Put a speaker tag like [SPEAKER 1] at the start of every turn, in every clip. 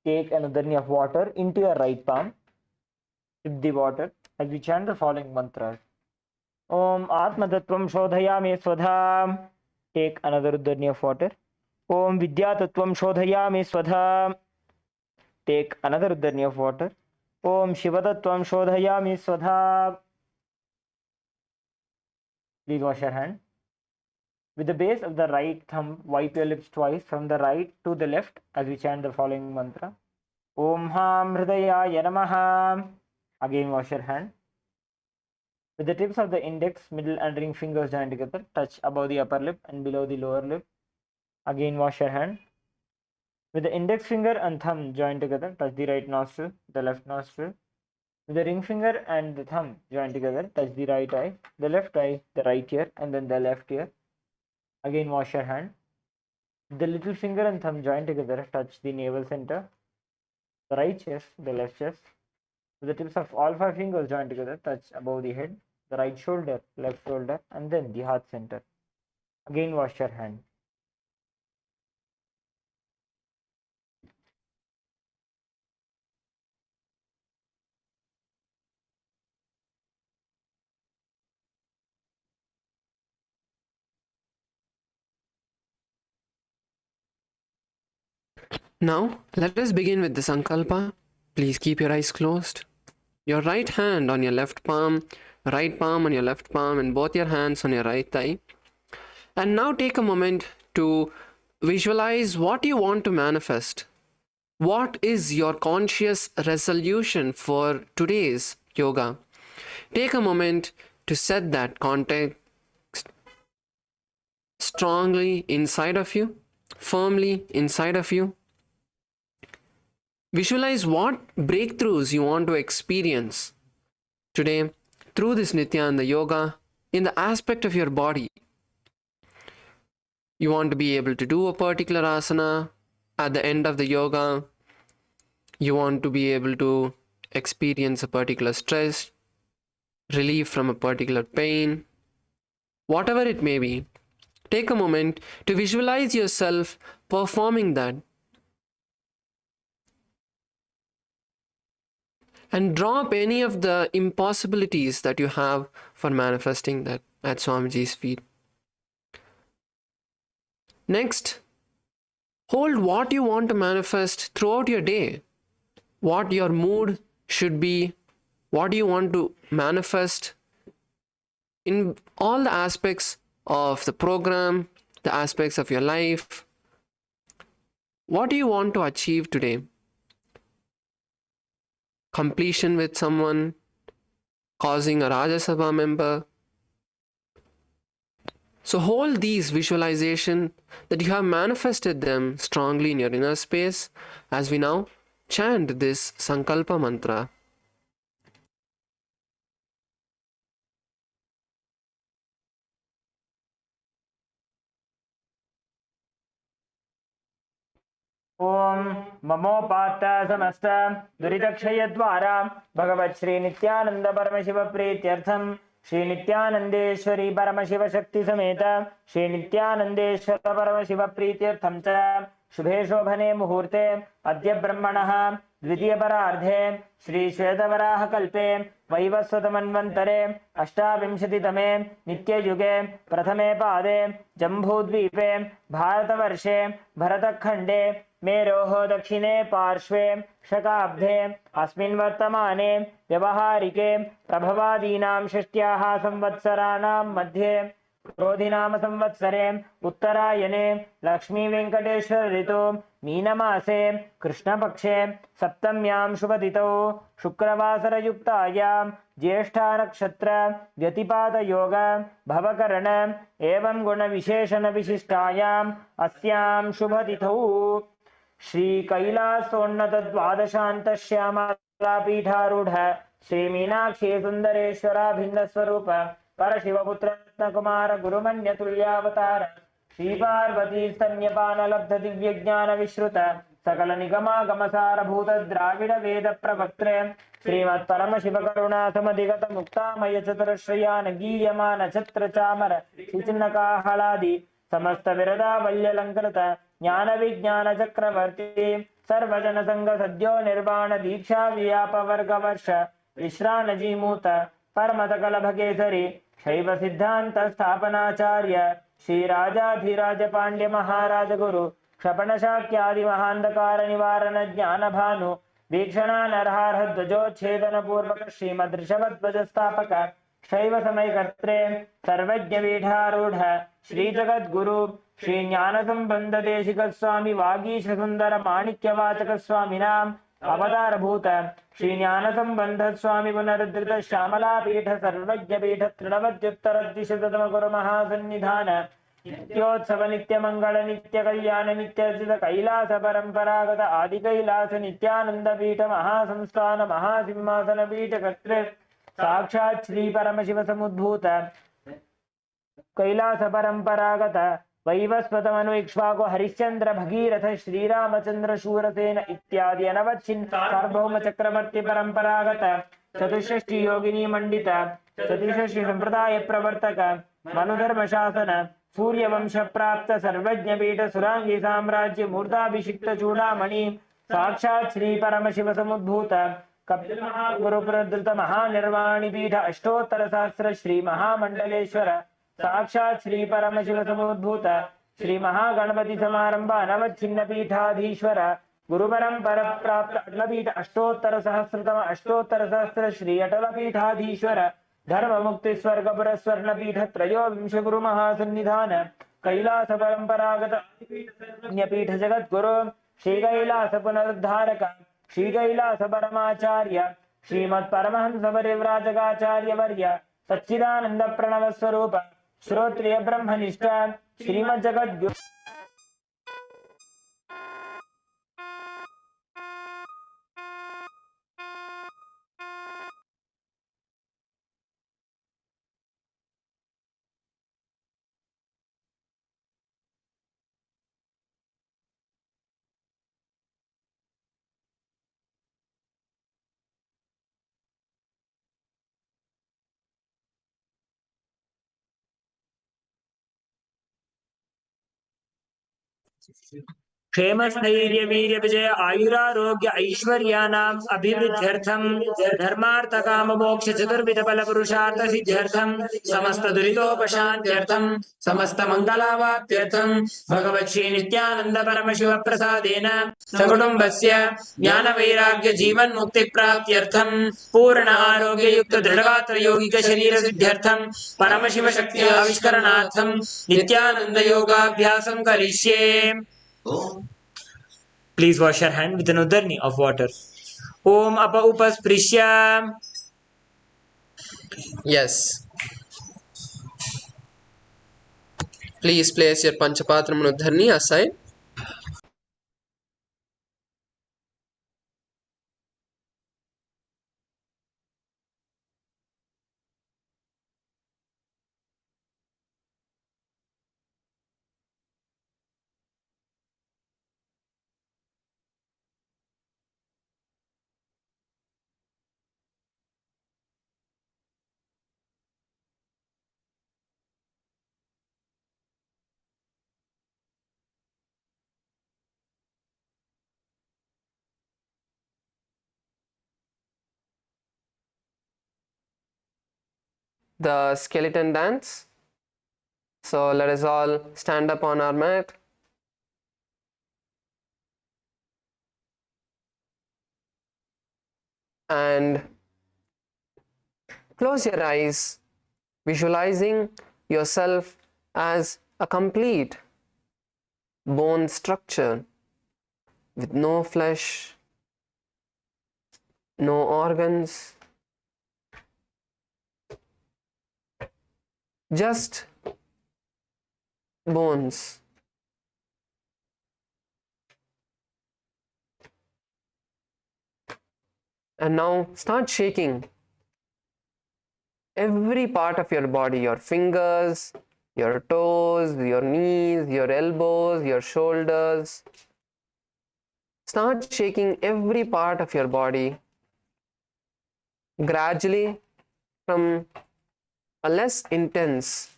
[SPEAKER 1] Take another knee of water into your right palm. Sip the water as we chant the following mantras. Om Atma Tattvam Shodhayami Swadha. Take another uddarni of water. Om Vidya Tattvam Shodhayami Swadha. Take another uddarni of water. Om Shiva Tattvam Shodhayami Swadha. Please wash your hand. With the base of the right thumb, wipe your lips twice from the right to the left as we chant the following mantra. Om Ham Hridayaya Namaha. Again wash your hand. With the tips of the index, middle and ring fingers joined together, touch above the upper lip and below the lower lip. Again wash your hand. With the index finger and thumb joined together, touch the right nostril, the left nostril. With the ring finger and the thumb joined together, touch the right eye, the left eye, the right ear, and then the left ear. Again wash your hand. With the little finger and thumb joined together, touch the navel center, the right chest, the left chest. With the tips of all 5 fingers joined together, touch above the head, the right shoulder, left shoulder, and then the heart center. Again wash your hand.
[SPEAKER 2] Now, let us begin with the Sankalpa. Please keep your eyes closed. Your right hand on your left palm on your left palm, and both your hands on your right thigh. And now take a moment to visualize what you want to manifest. What is your conscious resolution for today's yoga? Take a moment to set that context strongly inside of you, firmly inside of you. Visualize what breakthroughs you want to experience today through this Nithyananda yoga in the aspect of your body. You want to be able to do a particular asana at the end of the yoga. You want to be able to experience a particular stress, relief from a particular pain, whatever it may be. Take a moment to visualize yourself performing that. And drop any of the impossibilities that you have for manifesting that at Swamiji's feet. Next, hold what you want to manifest throughout your day. What your mood should be, what you want to manifest in all the aspects of the program, the aspects of your life. What do you want to achieve today? Completion with someone, causing a Rajya Sabha member. So hold these visualization that you have manifested them strongly in your inner space as we now chant this Sankalpa mantra.
[SPEAKER 1] ओम ममोपात्त समस्त दुरितक्षयद्वारा भगवत् श्री नित्यानंद परमशिव प्रीत्यर्थम श्री नित्यानंदेश्वरी परमशिव शक्ति समेत श्री नित्यानंदेश्वर परमशिव प्रीत्यर्थम च शुभे शोभने मुहूर्ते अद्य ब्रह्मणः द्वितीय परार्धे श्री श्वेतवराह कल्पे वैवस्वतमन्वन्तरे अष्टाविंशतितमे नित्ययुगे प्रथमे पादे जम्बूद्वीपे भारतवर्षे भरतखण्डे मेरोः दक्षिणे पार्श्वे शकाब्दे अस्मिन् वर्तमाने व्यवहारिके प्रभवादीनां षष्ट्याः संवत्सराणां मध्ये क्रोधिनाम संवत्सरे उत्तरायणे लक्ष्मी वेंकटेश्वर ऋतु मीनमासे कृष्णपक्षे सप्तम्यां शुभतिथौ शुक्रवासरयुक्तायां ज्येष्ठा नक्षत्र व्यतिपात योग भवकरण एवं गुण विशेषण विशिष्टायां अस्यां शुभतिथौ श्री कैलासोन्नत द्वादशांत श्यामला पीठारूढ़ श्री मीनाक्षी सुंदरेश्वरा भिन्न स्वरूप परशिवपुत्र रत्नकुमार गुरुमन्य तुल्यावतार श्री पार्वती स्तन्यपान लब्ध दिव्य ज्ञान विश्रुत सकल निगमागमसार भूत द्राविड वेद प्रवक्त्रे श्रीमत् परम शिव करुणा समधिगत मुक्तामय चतुरश्रयान गीयमान छत्र चामर चिन्नकाहलादि समस्त विरदा वल्यलंकृत ज्ञान विज्ञान चक्रवर्ती सर्वजन संग सद्यो निर्वाण दीक्षा व्याप वर्ग वर्ष विश्राण जीमूत परमत कलभ केसरी शैव सिद्धांत स्थापनाचार्य श्री राजाधिराज पांड्य महाराज गुरु क्षपण शाक्यादि महांधकार निवारण ज्ञान भानु वीक्षणा नरहार ध्वजोच्छेदन पूर्वक श्रीमद ऋषभध्वज स्थापक शैव समय कर्त्रे सर्वज्ञ पीठारूढ़ श्री जगद्गुरु श्री ज्ञान संबंध देशिक स्वामी वागीश सुंदर माणिक्य वाचक स्वामिनाम अवतार भूत श्री ज्ञान संबंध स्वामी पुनरुद्धृत श्यामला पीठ सर्वज्ञ पीठ तृणवद्युत्तर द्विशततम गुरु महासन्निधान नित्योत्सव नित्य मंगल नित्य कल्याण नित्य कैलास परंपरागत आदि कैलास नित्यानंद पीठ महासंस्थान महासिंहासन पीठ कर्तृ साक्षात् श्री परम शिव समुद्भूत कैलास परंपरागत वैवस्वतमनु इक्ष्वाकु हरिश्चंद्र भगीरथ श्रीरामचंद्र शूरसेन इत्यादि अनवच्छिन्न सार्वभौम चक्रवर्ती परंपरागत चतुष्षष्टि योगिनी मंडित चतुष्षष्टि संप्रदाय प्रवर्तक मनुधर्म शासन सूर्यवंश प्राप्त सर्वज्ञ पीठ सुरांगी साम्राज्य मूर्धाभिषिक्त चूड़ामणि साक्षात् श्री परम शिव समुद्भूत कपिल महागुरुपुरधृत महानिर्वाणी पीठ अष्टोत्तर सहस्र श्री महामंडलेश्वर साक्षात् श्री परम शिव समुद्भूत श्री महागणपति समारंभ अनवच्छिन्न पीठाधीश्वर गुरु परंपर प्राप्त अटल पीठ अष्टोत्तर सहस्र श्री अटल पीठाधीश्वर धर्म मुक्ति स्वर्ग पुर स्वर्ण पीठ त्रयोविंश गुरु महासन्निधान कैलास परंपरागत पीठ जगत गुरु श्री कैलास पुनरुद्धारक श्री कैलास परमाचार्य श्रीमत् परमहंस परिव्राजकाचार्य वर्य सच्चिदानंद प्रणव स्वरूप श्रोत्रिय ब्रह्मनिष्ठ श्रीमद् जगद्गुरु क्षेम स्थैर्य वीर्य विजय आयुरारोग्य ऐश्वर्याणाम् अभिवृद्ध्यर्थम धर्मार्थ काम मोक्ष चतुर्विध फल पुरुषार्थ सिद्ध्यर्थम समस्त दुरितोपशान्त्यर्थम समस्त मंगलावाप्त्यर्थम भगवत् श्री नित्यानंद परम शिव प्रसादेन सकुटुम्बस्य ज्ञान वैराग्य जीवन मुक्ति प्राप्त्यर्थम पूर्ण आरोग्य युक्त दृढ़गात्र यौगिक शरीर सिद्ध्यर्थम परम शिव शक्ति आविष्करणार्थम नित्यानंद योगाभ्यासं करिष्ये. Please wash your hand with an udarni of water. Om apa upasprishya.
[SPEAKER 2] Yes. Please place your Panchapatra Manudharni aside. The skeleton dance. So let us all stand up on our mat. And close your eyes, visualizing yourself as a complete bone structure with no flesh, no organs, just bones. And now start shaking every part of your body, your fingers, your toes, your knees, your elbows, your shoulders. Start shaking every part of your body gradually from a less intense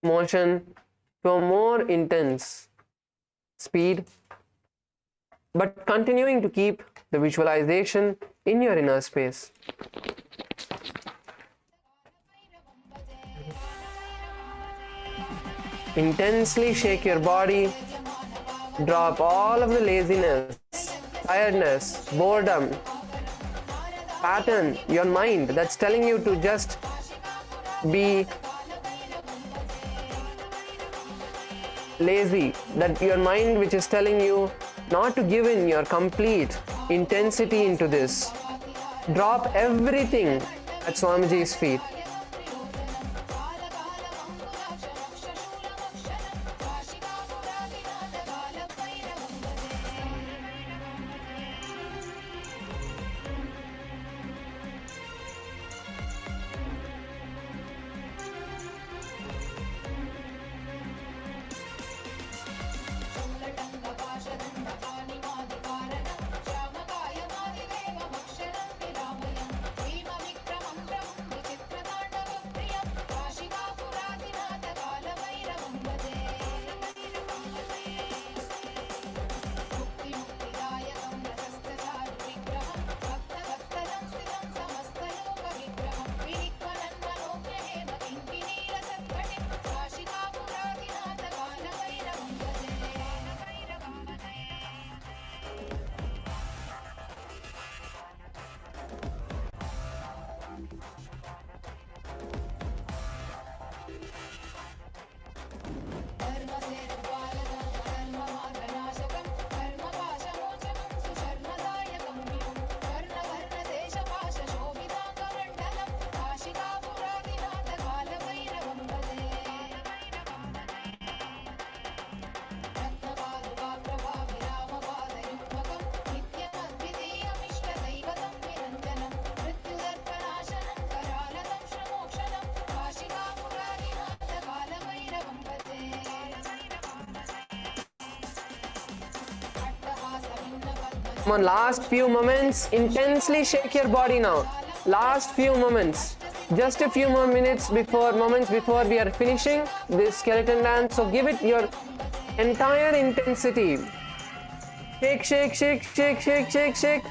[SPEAKER 2] motion to a more intense speed. but continuing to keep the visualization in your inner space. Intensely shake your body, drop all of the laziness, tiredness, boredom, pattern, your mind that's telling you to just be lazy, that your mind which is telling you not to give in your complete intensity into this. Drop everything at Swamiji's feet. Come on, last few moments. Intensely shake your body now. Last few moments. Just a few more moments before we are finishing this skeleton dance. So give it your entire intensity. Shake, shake, shake, shake, shake, shake, shake.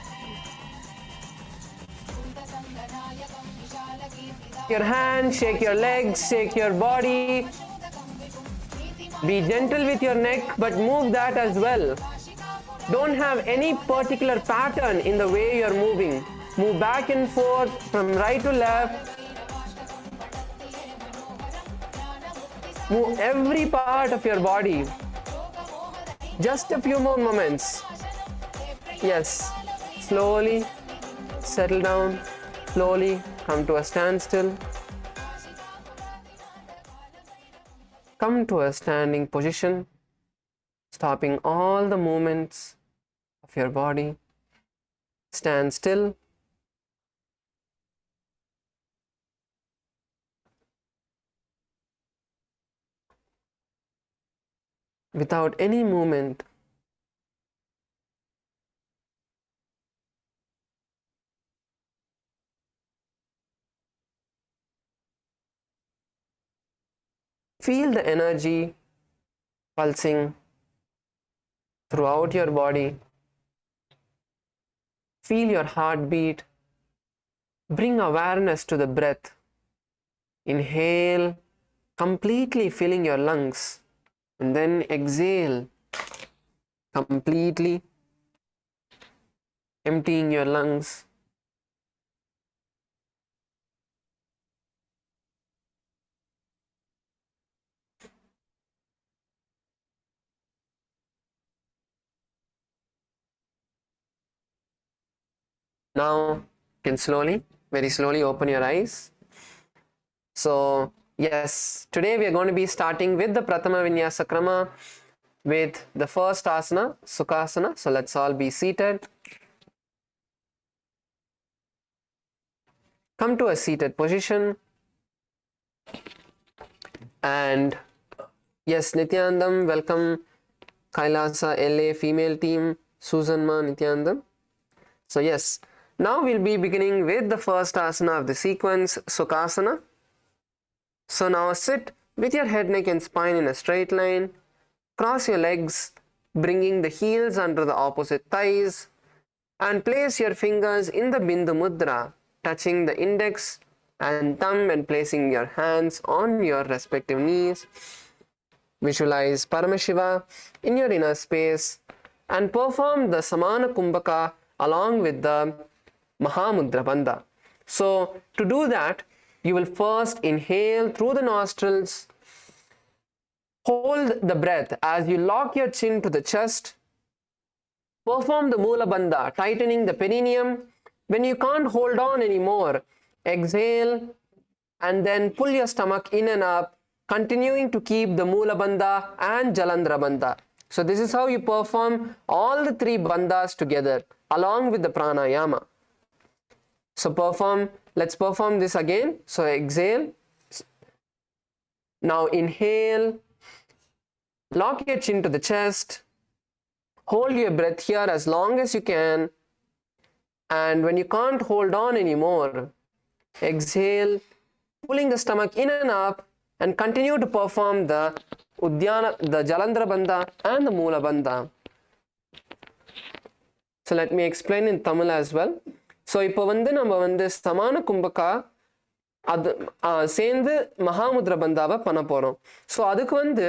[SPEAKER 2] Your hands, shake your legs, shake your body. Be gentle with your neck, but move that as well. Don't have any particular pattern in the way you're moving. Move back and forth from right to left. Move every part of your body. Just a few more moments. Yes. Slowly settle down. Slowly come to a standstill. Come to a standing position, stopping all the movements of your body. Stand still. Without any movement. Feel the energy pulsing throughout your body. Feel your heartbeat. Bring awareness to the breath. Inhale, completely filling your lungs. And then exhale, completely emptying your lungs. Now you can slowly, very slowly open your eyes. So yes, today we are going to be starting with the Prathama Vinyasa Krama with the first asana, Sukhasana. So let's all be seated. Come to a seated position. And yes, Nithyanandam, welcome. Kailasa, LA, female team, Susan Ma, Nithyanandam. So yes, now we'll be beginning with the first asana of the sequence, Sukhasana. So now sit with your head, neck and spine in a straight line. Cross your legs bringing the heels under the opposite thighs, and place your fingers in the Bindu Mudra, touching the index and thumb and placing your hands on your respective knees. Visualize Paramashiva in your inner space and perform the Samana Kumbhaka along with the Mahamudra Bandha. So to do that, you will first inhale through the nostrils, hold the breath as you lock your chin to the chest, perform the Mula Bandha, tightening the perineum. When you can't hold on anymore, exhale and then pull your stomach in and up, continuing to keep the Mula Bandha and Jalandhara Bandha. So this is how you perform all the three bandhas together along with the pranayama. So let's perform this again. So exhale. Now inhale, lock your chin to the chest, hold your breath here as long as you can, and when you can't hold on anymore, exhale, pulling the stomach in and up, and continue to perform the Jalandhara Bandha and the Mula Bandha. So let me explain in Tamil as well. So இப்போ நம்ம சமான கும்பகா அது சேர்ந்து மகாமுத்ரா பந்தாவை பண்ண போறோம். So அதுக்கு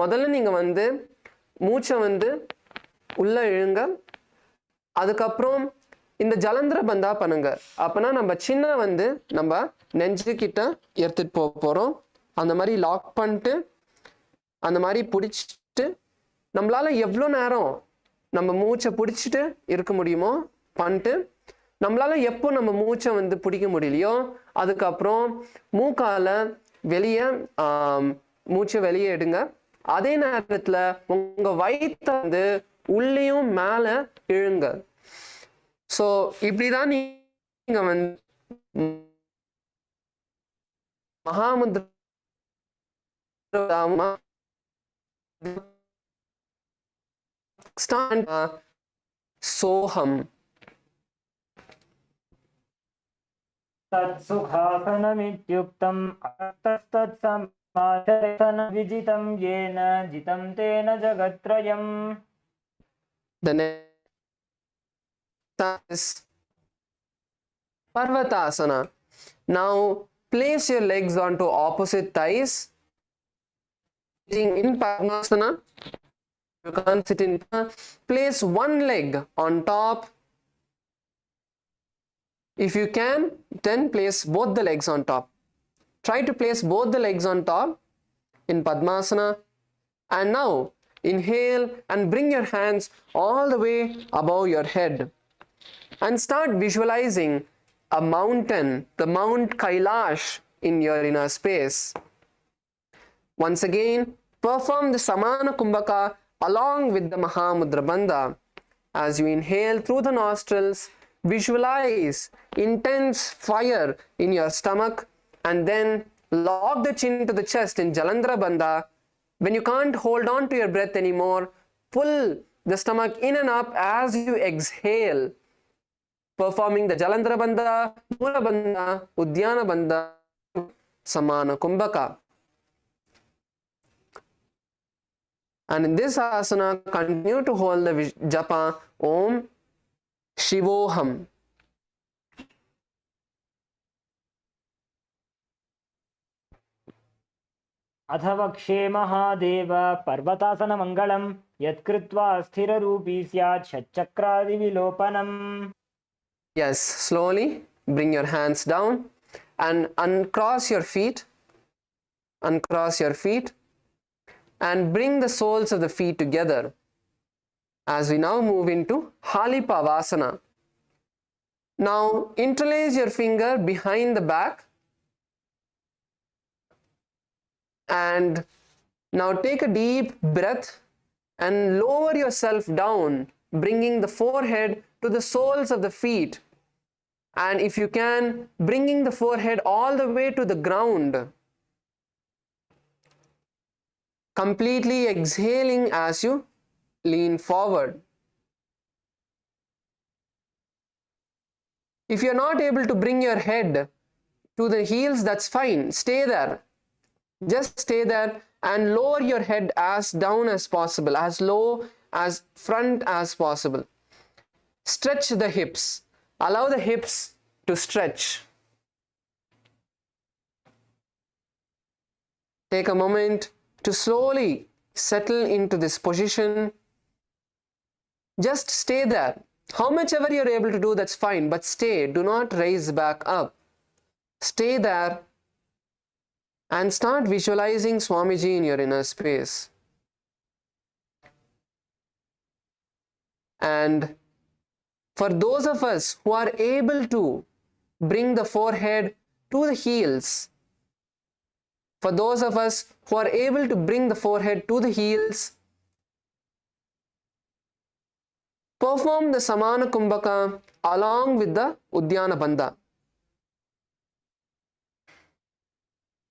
[SPEAKER 2] முதல்ல நீங்க மூச்சை உள்ள இழுங்க. அதுக்கப்புறம் இந்த ஜலந்திர பந்தா பண்ணுங்க. அப்பனா நம்ம சின்ன நம்ம நெஞ்சு கிட்ட எடுத்துட்டு போறோம். அந்த மாதிரி லாக் பண்ணிட்டு அந்த மாதிரி பிடிச்சிட்டு நம்மளால எவ்வளோ நேரம் நம்ம மூச்சை பிடிச்சிட்டு இருக்க முடியுமோ பண்ணிட்டு நம்மளால எப்போ நம்ம மூச்சை பிடிக்க முடியலையோ அதுக்கப்புறம் மூக்கால வெளியே மூச்சை வெளியே எடுங்க. அதே நேரத்துல உங்க வயிற்றை உள்ளேயும் மேல இழுங்க. ஸோ இப்படிதான் நீங்க மகாமுத்ரா stand soham.
[SPEAKER 1] तत्सुखासनमित्युक्तम् अर्थस्तत्समाचरेण येन जितं तेन जगत्त्रयम्.
[SPEAKER 2] The next is Parvatasana. Now place your legs onto opposite thighs. In Padmasana, you can't sit in. Place one leg on top. If you can, then place both the legs on top. Try to place both the legs on top in Padmasana. And now inhale and bring your hands all the way above your head. And start visualizing a mountain, the Mount Kailasa in your inner space. Once again, perform the Samana Kumbhaka along with the Mahamudra Bandha. As you inhale through the nostrils, visualize intense fire in your stomach and then lock the chin to the chest in Jalandhara Bandha. When you can't hold on to your breath anymore, pull the stomach in and up as you exhale, performing the Jalandhara Bandha, Mula Bandha, Udyana Bandha, Samana Kumbhaka. And in this asana, continue to hold the japa Om Shivoham.
[SPEAKER 1] अथवक्षे Mahadev पर्वतासनमङ्गलं यत्कृत्वा स्थिररूपी स्यात् षट्चक्रादिविलोपनम्.
[SPEAKER 2] Yes, slowly bring your hands down and uncross your feet. Uncross your feet and bring the soles of the feet together. As we now move into Halipavasana. Now interlace your finger behind the back. And now take a deep breath and lower yourself down, bringing the forehead to the soles of the feet. And if you can, bringing the forehead all the way to the ground. Completely exhaling as you lean forward. If you're not able to bring your head to the heels, that's fine. Stay there. Just stay there and lower your head as down as possible, as low as front as possible. Stretch the hips. Allow the hips to stretch. Take a moment to slowly settle into this position. Just stay there. How much ever you're able to do, that's fine, but stay. Do not raise back up. Stay there and start visualizing Swamiji in your inner space. And for those of us who are able to bring the forehead to the heels, perform the Samana Kumbhaka along with the Uddiyana Bandha.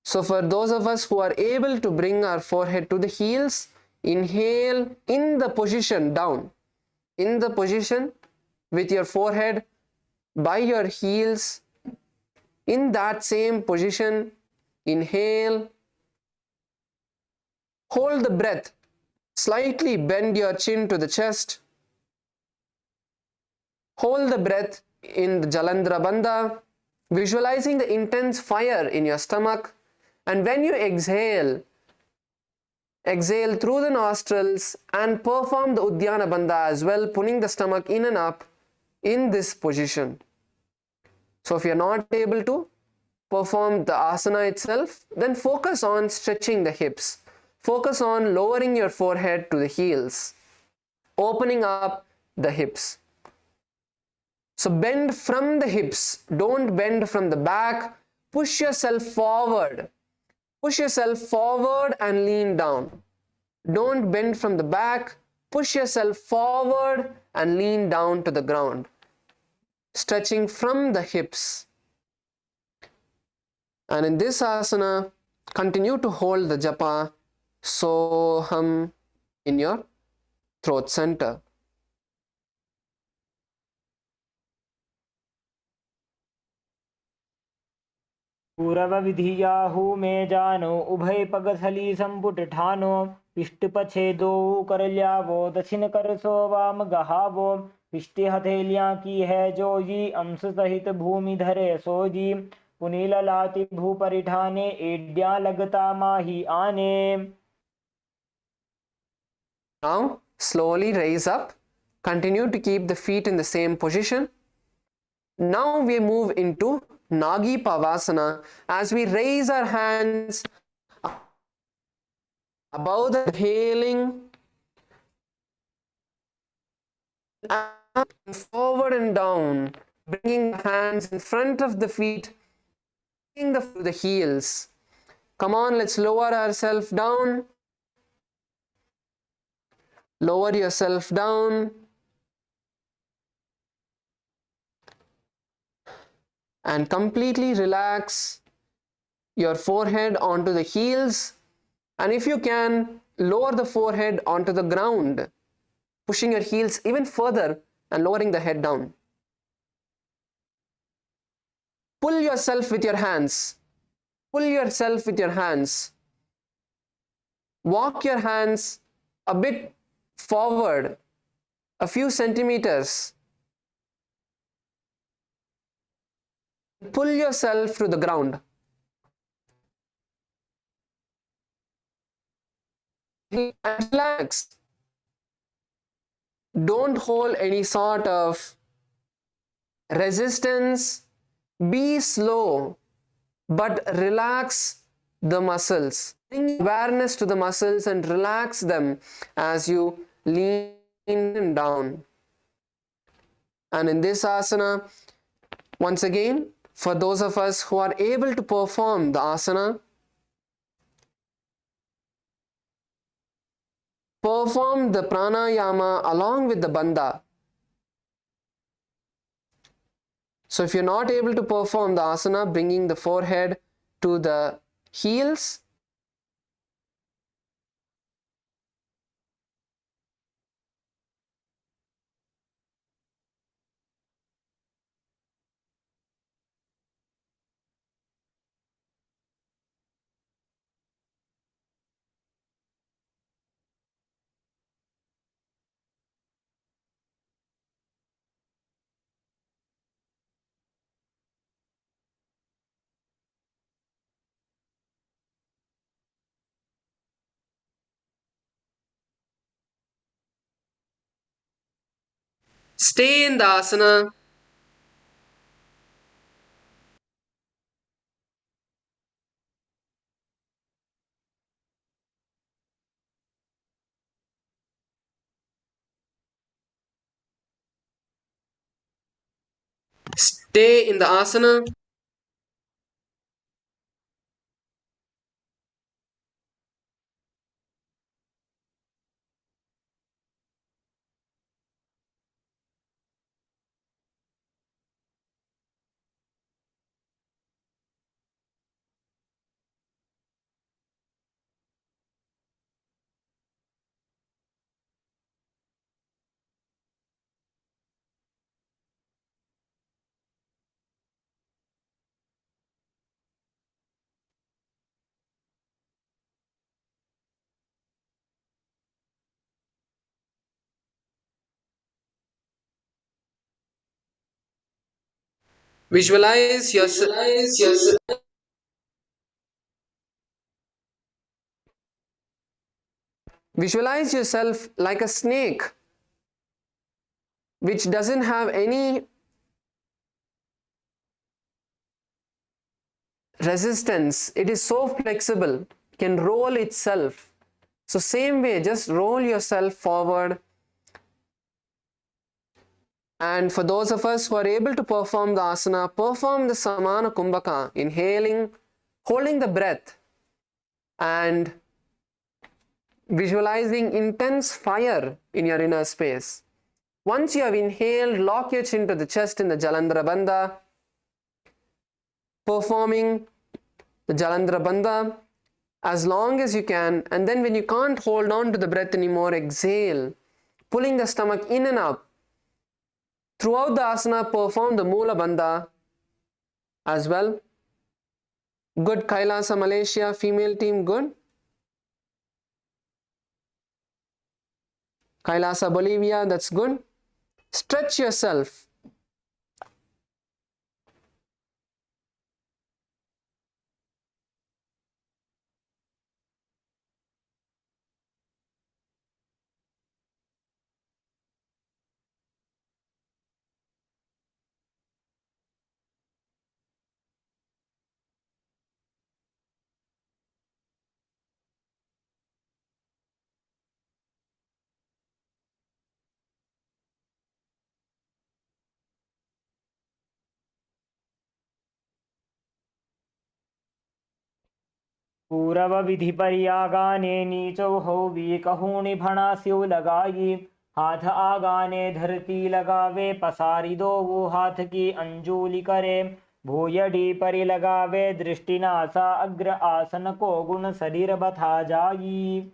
[SPEAKER 2] So for those of us who are able to bring our forehead to the heels, inhale in the position down. In the position with your forehead by your heels. In that same position, inhale. Hold the breath. Slightly bend your chin to the chest. Hold the breath in the Jalandhara Bandha, visualizing the intense fire in your stomach. And when you exhale, exhale through the nostrils and perform the Uddiyana Bandha as well, pulling the stomach in and up in this position. So if you're not able to perform the asana itself, then focus on stretching the hips. Focus on lowering your forehead to the heels, opening up the hips. So bend from the hips, don't bend from the back. Push yourself forward. Push yourself forward and lean down. Don't bend from the back. Push yourself forward and lean down to the ground. Stretching from the hips. And in this asana, continue to hold the japa Soham in your throat center.
[SPEAKER 1] पूरव विधियाहु में जानो उभय पगथली संपुट ठानो पिष्ट पछे दो कर ल्यावो दक्षिण कर सो वाम गहावो पिष्टि हथेलियां की है जो जी अंश सहित भूमि धरे सो जी पुनील लाति भू परिठाने एड्या लगता माही आने.
[SPEAKER 2] Now slowly raise up. Continue to keep the feet in the same position. Now we move into Nagi Pavasana as we raise our hands above the inhaling and forward and down, bringing the hands in front of the feet, bringing the heels. Come on, let's lower ourselves down. Lower yourself down. And completely relax your forehead onto the heels. And if you can, lower the forehead onto the ground, pushing your heels even further and lowering the head down. Pull yourself with your hands. Pull yourself with your hands. Walk your hands a bit forward, a few centimeters. Pull yourself to the ground. And relax. Don't hold any sort of resistance. Be slow, but relax the muscles. Bring awareness to the muscles and relax them as you lean down. And in this asana, once again, for those of us who are able to perform the asana, perform the pranayama along with the bandha. So if you're not able to perform the asana, bringing the forehead to the heels, Stay in the asana. Stay in the asana. Visualize yourself. Visualize yourself like a snake which doesn't have any resistance. It is so flexible, can roll itself. So same way, just roll yourself forward. And for those of us who are able to perform the asana, perform the samana kumbhaka, inhaling, holding the breath, and visualizing intense fire in your inner space. Once you have inhaled, lock your chin to the chest in the Jalandhara Bandha, performing the Jalandhara Bandha as long as you can, and then when you can't hold on to the breath anymore, exhale, pulling the stomach in and up. Throughout the asana, perform the Mula Bandha as well. Good. Kailasa Malaysia female team, good. Kailasa Bolivia, that's good. Stretch yourself.
[SPEAKER 1] पूरव विधि परियागाने नीचो हो we कहूनि भणा स्यु लगाई हाथ आगाने धरती लगावे पसारी दो वो हाथ की अंजूली करे भूयडी परि लगावे दृष्टि नासा अग्र आसन को गुण शरीर बथा जाई.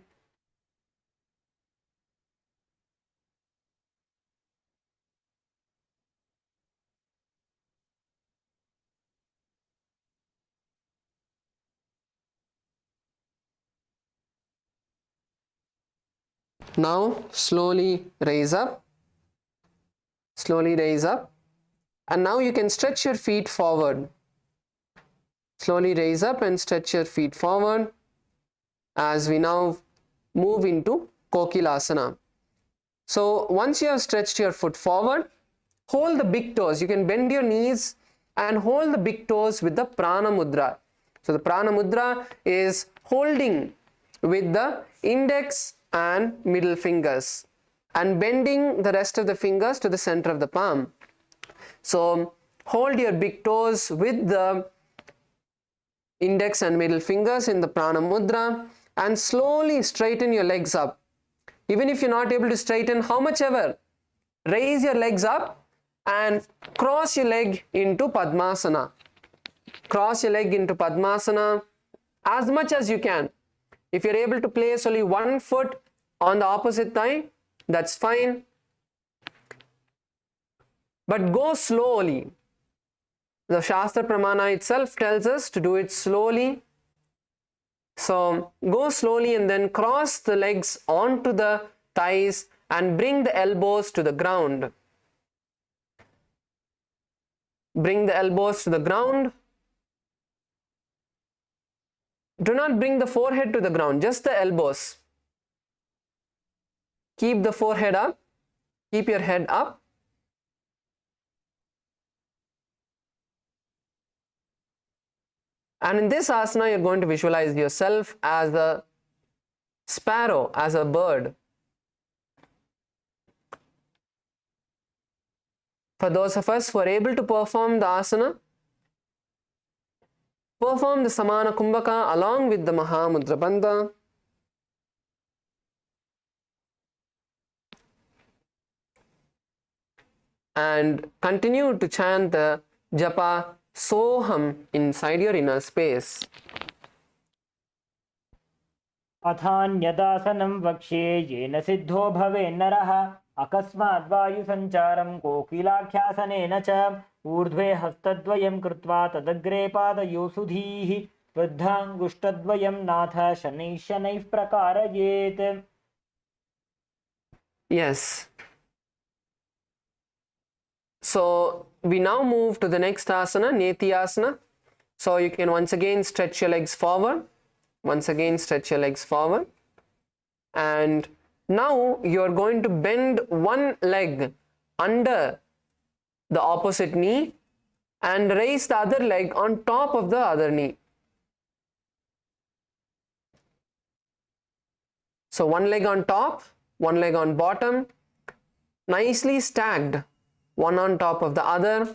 [SPEAKER 2] Now slowly raise up. Slowly raise up. And now you can stretch your feet forward. Slowly raise up and stretch your feet forward as we now move into Kokilasana. So once you have stretched your foot forward, hold the big toes. You can bend your knees and hold the big toes with the Prana Mudra. So the Prana Mudra is holding with the index and middle fingers and bending the rest of the fingers to the center of the palm. So hold your big toes with the index and middle fingers in the Prana Mudra and slowly straighten your legs up. Even if you're not able to straighten, how much ever, raise your legs up and cross your leg into Padmasana. Cross your leg into Padmasana as much as you can. If you're able to place only one foot on the opposite thigh, that's fine. But go slowly. The Shastra Pramana itself tells us to do it slowly. So go slowly and then cross the legs onto the thighs and bring the elbows to the ground. Bring the elbows to the ground. Do not bring the forehead to the ground, just the elbows. Keep the forehead up. Keep your head up. And in this asana, you're going to visualize yourself as a sparrow, as a bird. For those of us who are able to perform the asana, perform the Samana Kumbhaka along with the Mahamudra Bandha. And continue to chant the japa Soham inside your inner space.
[SPEAKER 1] अथान्यदासनं वक्ष्ये येन सिद्धो भवेन्नरः अकस्मात् वायुसञ्चारं कोकिलाख्यासनेन च ऊर्ध्वे हस्तद्वयं कृत्वा तदग्रे पादयोः सुधीः वृद्धाङ्गुष्ठद्वयं नाथ शनैः शनैः प्रकारयेत्.
[SPEAKER 2] Yes. So we now move to the next asana, Nithyananda. So you can once again stretch your legs forward. Once again stretch your legs forward. And now you're going to bend one leg under the opposite knee and raise the other leg on top of the other knee. So one leg on top, one leg on bottom, nicely stacked, one on top of the other.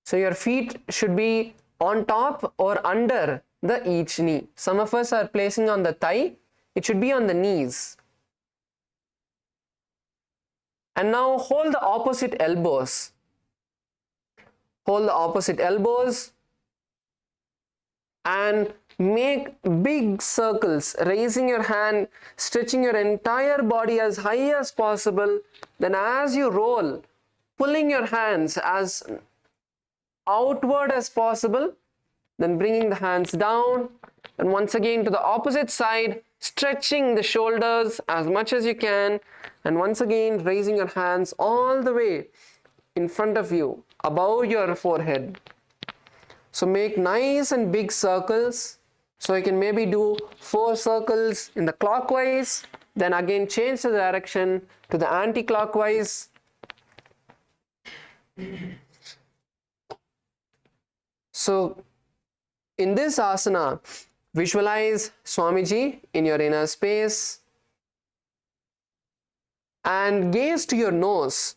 [SPEAKER 2] So your feet should be on top or under the each knee. Some of us are placing on the thigh. It should be on the knees. And now hold the opposite elbows. Hold the opposite elbows and make big circles, raising your hand, stretching your entire body as high as possible. Then as you roll, pulling your hands as outward as possible, then bringing the hands down, and once again to the opposite side, stretching the shoulders as much as you can, and once again raising your hands all the way in front of you, above your forehead. So make nice and big circles. So you can maybe do 4 circles in the clockwise, then again change the direction to the anti-clockwise. So in this asana, visualize Swamiji in your inner space and gaze to your nose.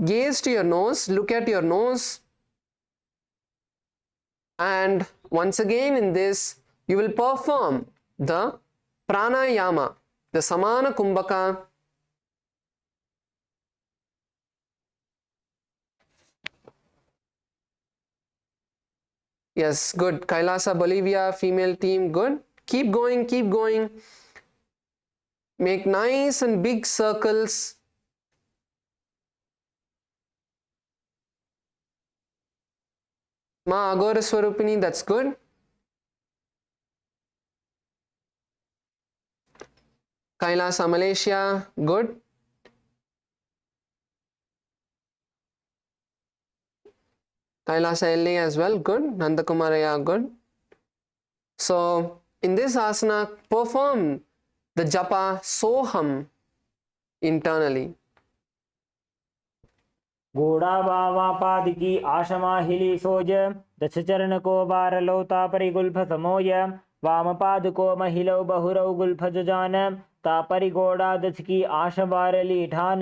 [SPEAKER 2] Gaze to your nose, look at your nose, and once again in this, you will perform the pranayama, the Samana Kumbhaka. Yes, good. Kailasa, Bolivia, female team, good. Keep going, keep going. Make nice and big circles. Ma Agora Swarupini, that's good. Kailasa, Malaysia, good. Kailasa LA as well, good. Nandakumaraya, good. So in this asana, perform the japa Soham internally.
[SPEAKER 1] घोड़ा वामापादिकी आशमाहिली सोज दशचरण को बारलौता परिगुल्फ समोय वामपाद को महिलौ बहुरौ Gulf Jazan तापरि घोड़ा दछ की आश बारली ठान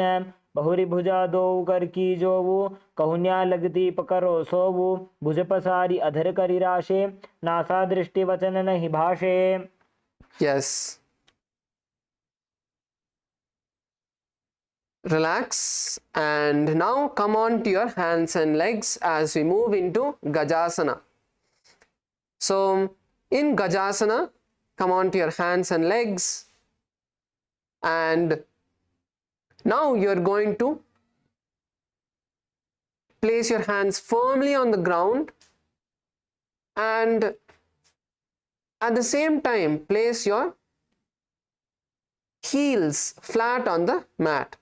[SPEAKER 1] बहुरी भुजा दो कर की जोवु कहुन्या लगती पकरो सोवु भुज पसारी अधर करी राशे नासा दृष्टि वचन नहीं भाषे.
[SPEAKER 2] Yes. Relax and now come on to your hands and legs as we move into Gajasana. So in Gajasana, come on to your hands and legs, and now you're going to place your hands firmly on the ground and at the same time place your heels flat on the mat.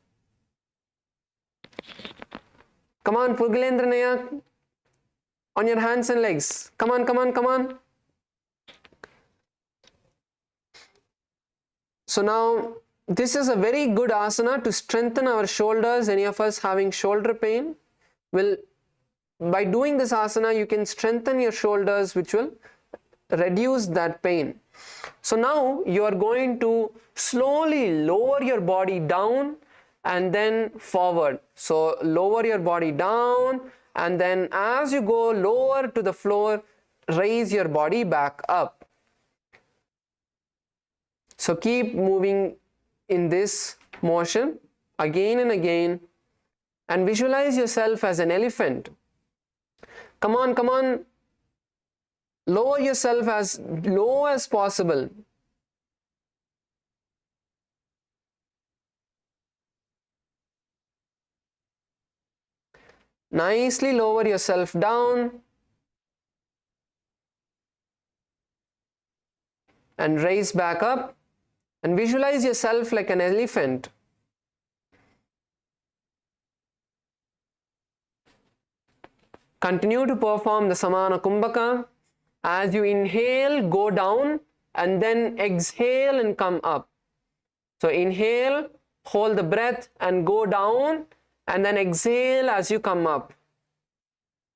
[SPEAKER 2] Come on, Purgalendranaya, on your hands and legs. Come on, come on, come on. So now this is a very good asana to strengthen our shoulders. Any of us having shoulder pain will, by doing this asana, you can strengthen your shoulders, which will reduce that pain. So now you are going to slowly lower your body down and then forward. So lower your body down, and then as you go lower to the floor, raise your body back up. So keep moving in this motion again and again, and visualize yourself as an elephant. Come on, come on. Lower yourself as low as possible. Nicely lower yourself down and raise back up, and visualize yourself like an elephant. Continue to perform the Samana Kumbhaka. As you inhale, go down, and then exhale and come up. So inhale, hold the breath and go down, and then exhale as you come up.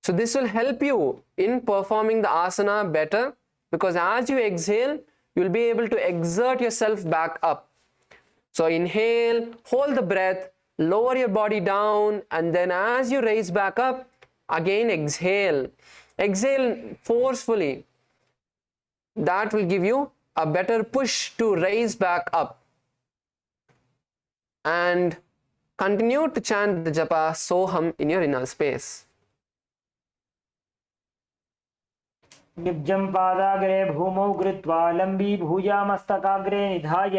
[SPEAKER 2] So this will help you in performing the asana better, because as you exhale, you'll be able to exert yourself back up. So inhale, hold the breath, lower your body down, and then as you raise back up, again exhale. Exhale forcefully. That will give you a better push to raise back up. And continue to chant the japa Soham in your inner space.
[SPEAKER 1] निब्जं पादाग्रे भूमौ कृत्वा लम्बी भुजामस्तकाग्रे निधाय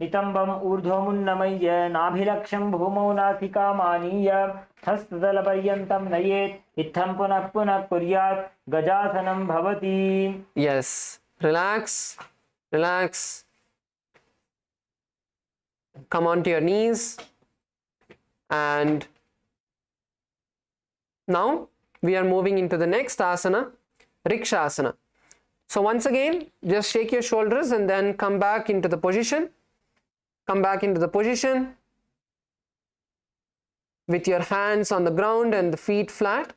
[SPEAKER 1] नितम्बम् ऊर्ध्वमुन्नमय्य नाभिलक्ष्यं भूमौ नासिकामानीय हस्तदलपर्यन्तं नयेत् इत्थं पुनः पुनः कुर्यात् गजासनं भवति.
[SPEAKER 2] Yes, relax, relax. Come onto your knees, and now we are moving into the next asana, Rikshasana. So once again, just shake your shoulders and then come back into the position. Come back into the position with your hands on the ground and the feet flat.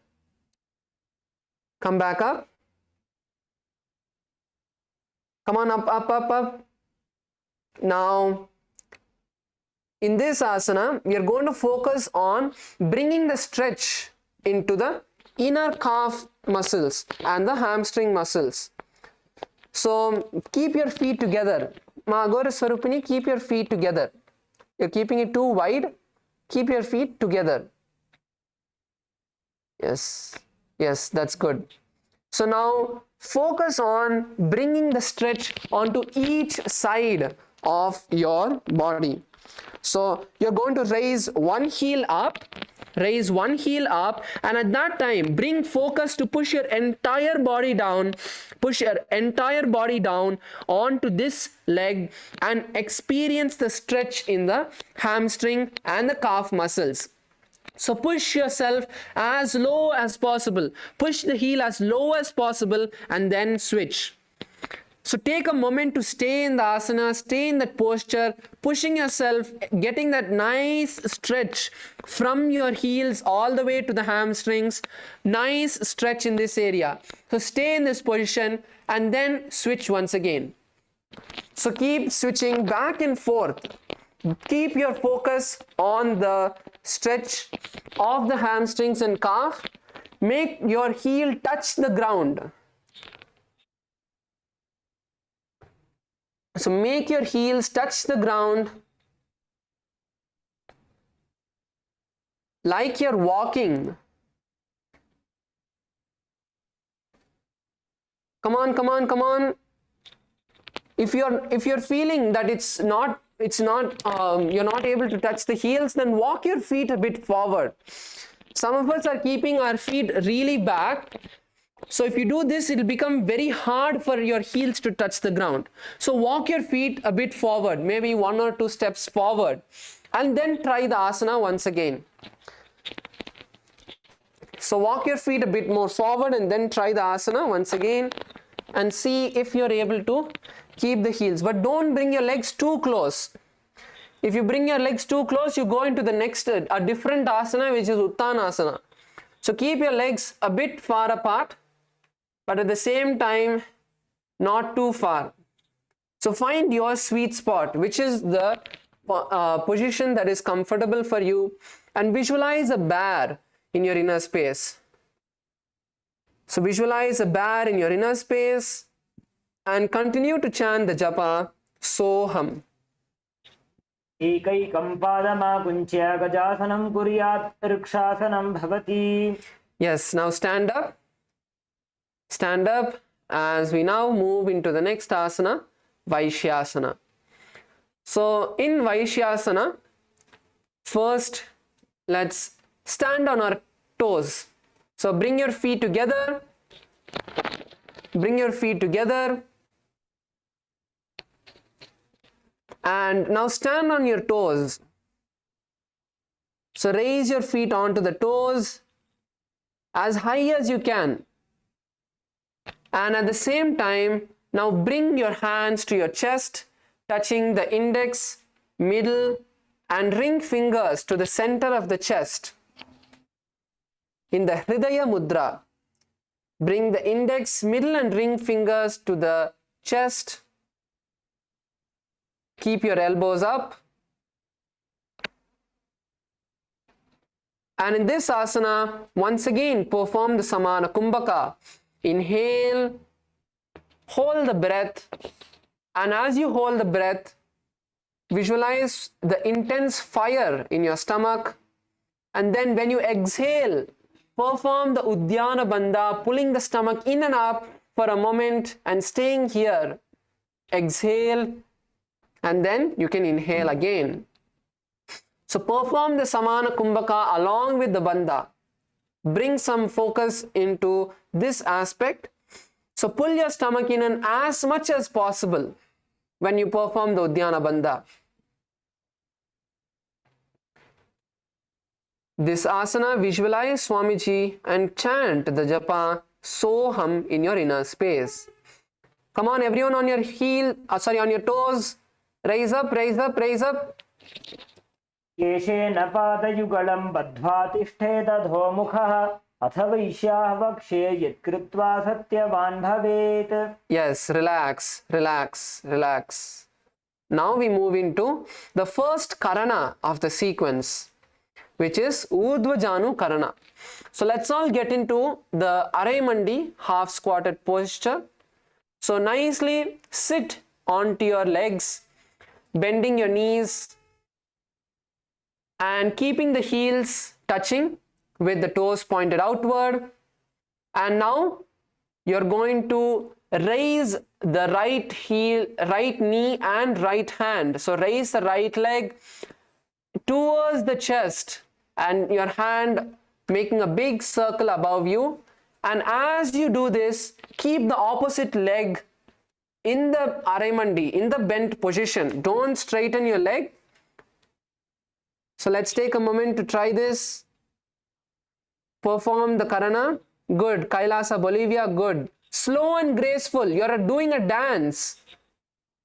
[SPEAKER 2] Come back up. Come on, up, up, up, up. Now, in this asana, we are going to focus on bringing the stretch into the inner calf muscles and the hamstring muscles. So keep your feet together. Magora Swarupini, keep your feet together. You're keeping it too wide. Keep your feet together. Yes, yes, that's good. So now focus on bringing the stretch onto each side of your body. So you're going to raise one heel up, and at that time bring focus to push your entire body down, onto this leg and experience the stretch in the hamstring and the calf muscles. So push yourself as low as possible, push the heel as low as possible, and then switch. So take a moment to stay in the asana, stay in that posture, pushing yourself, getting that nice stretch from your heels all the way to the hamstrings. Nice stretch in this area. So stay in this position and then switch once again. So keep switching back and forth. Keep your focus on the stretch of the hamstrings and calf. Make your heel touch the ground. So make your heels touch the ground like you're walking. Come on, come on, come on. If you're feeling that you're not able to touch the heels, then walk your feet a bit forward. Some of us are keeping our feet really back. So if you do this, it will become very hard for your heels to touch the ground. So walk your feet a bit forward, maybe 1 or 2 steps forward, and then try the asana once again. So walk your feet a bit more forward and then try the asana once again and see if you're able to keep the heels. But don't bring your legs too close. If you bring your legs too close, you go into the next, a different asana, which is Uttanasana. So keep your legs a bit far apart, but at the same time, not too far. So find your sweet spot, which is the position that is comfortable for you, and visualize a bear in your inner space. So visualize a bear in your inner space and continue to chant the japa Soham.
[SPEAKER 1] एकैकं पादमाकुञ्च्य गजासनं कुर्यात् वृक्षासनं भवति.
[SPEAKER 2] Yes, now stand up. Stand up as we now move into the next asana, Vaishyasana. So in Vaishyasana, first let's stand on our toes. So bring your feet together. Bring your feet together. And now stand on your toes. So raise your feet onto the toes as high as you can. And at the same time, now bring your hands to your chest, touching the index, middle, and ring fingers to the center of the chest. In the Hridaya Mudra, bring the index, middle, and ring fingers to the chest. Keep your elbows up. And in this asana, once again perform the Samana Kumbhaka. Inhale, hold the breath, and as you hold the breath, visualize the intense fire in your stomach. And then when you exhale, perform the Uddiyana Bandha, pulling the stomach in and up for a moment and staying here. Exhale, and then you can inhale again. So perform the Samana Kumbhaka along with the Bandha. Bring some focus into this aspect. So pull your stomach in and as much as possible when you perform the Uddiyana Bandha. This asana, visualize Swamiji and chant the japa Soham in your inner space. Come on, everyone on your on your toes. Raise up, raise up, raise up.
[SPEAKER 1] केशेन पादयुगलं बद्ध्वा तिष्ठेदधोमुखः अथ वैश्याः वक्ष्ये यत्कृत्वा सत्यवान् भवेत्.
[SPEAKER 2] Yes, relax, relax, relax. Now we move into the first karana of the sequence, which is Urdhva Janu Karana. So let's all get into the Araimandi half squatted posture. So nicely sit onto your legs, bending your knees and keeping the heels touching with the toes pointed outward. And now you're going to raise the right heel, right knee and right hand. So raise the right leg towards the chest and your hand making a big circle above you. And as you do this, keep the opposite leg in the Araimandi, in the bent position. Don't straighten your leg. So let's take a moment to try this. Perform the Karana. Good. Kailasa, Bolivia. Good. Slow and graceful. You're doing a dance.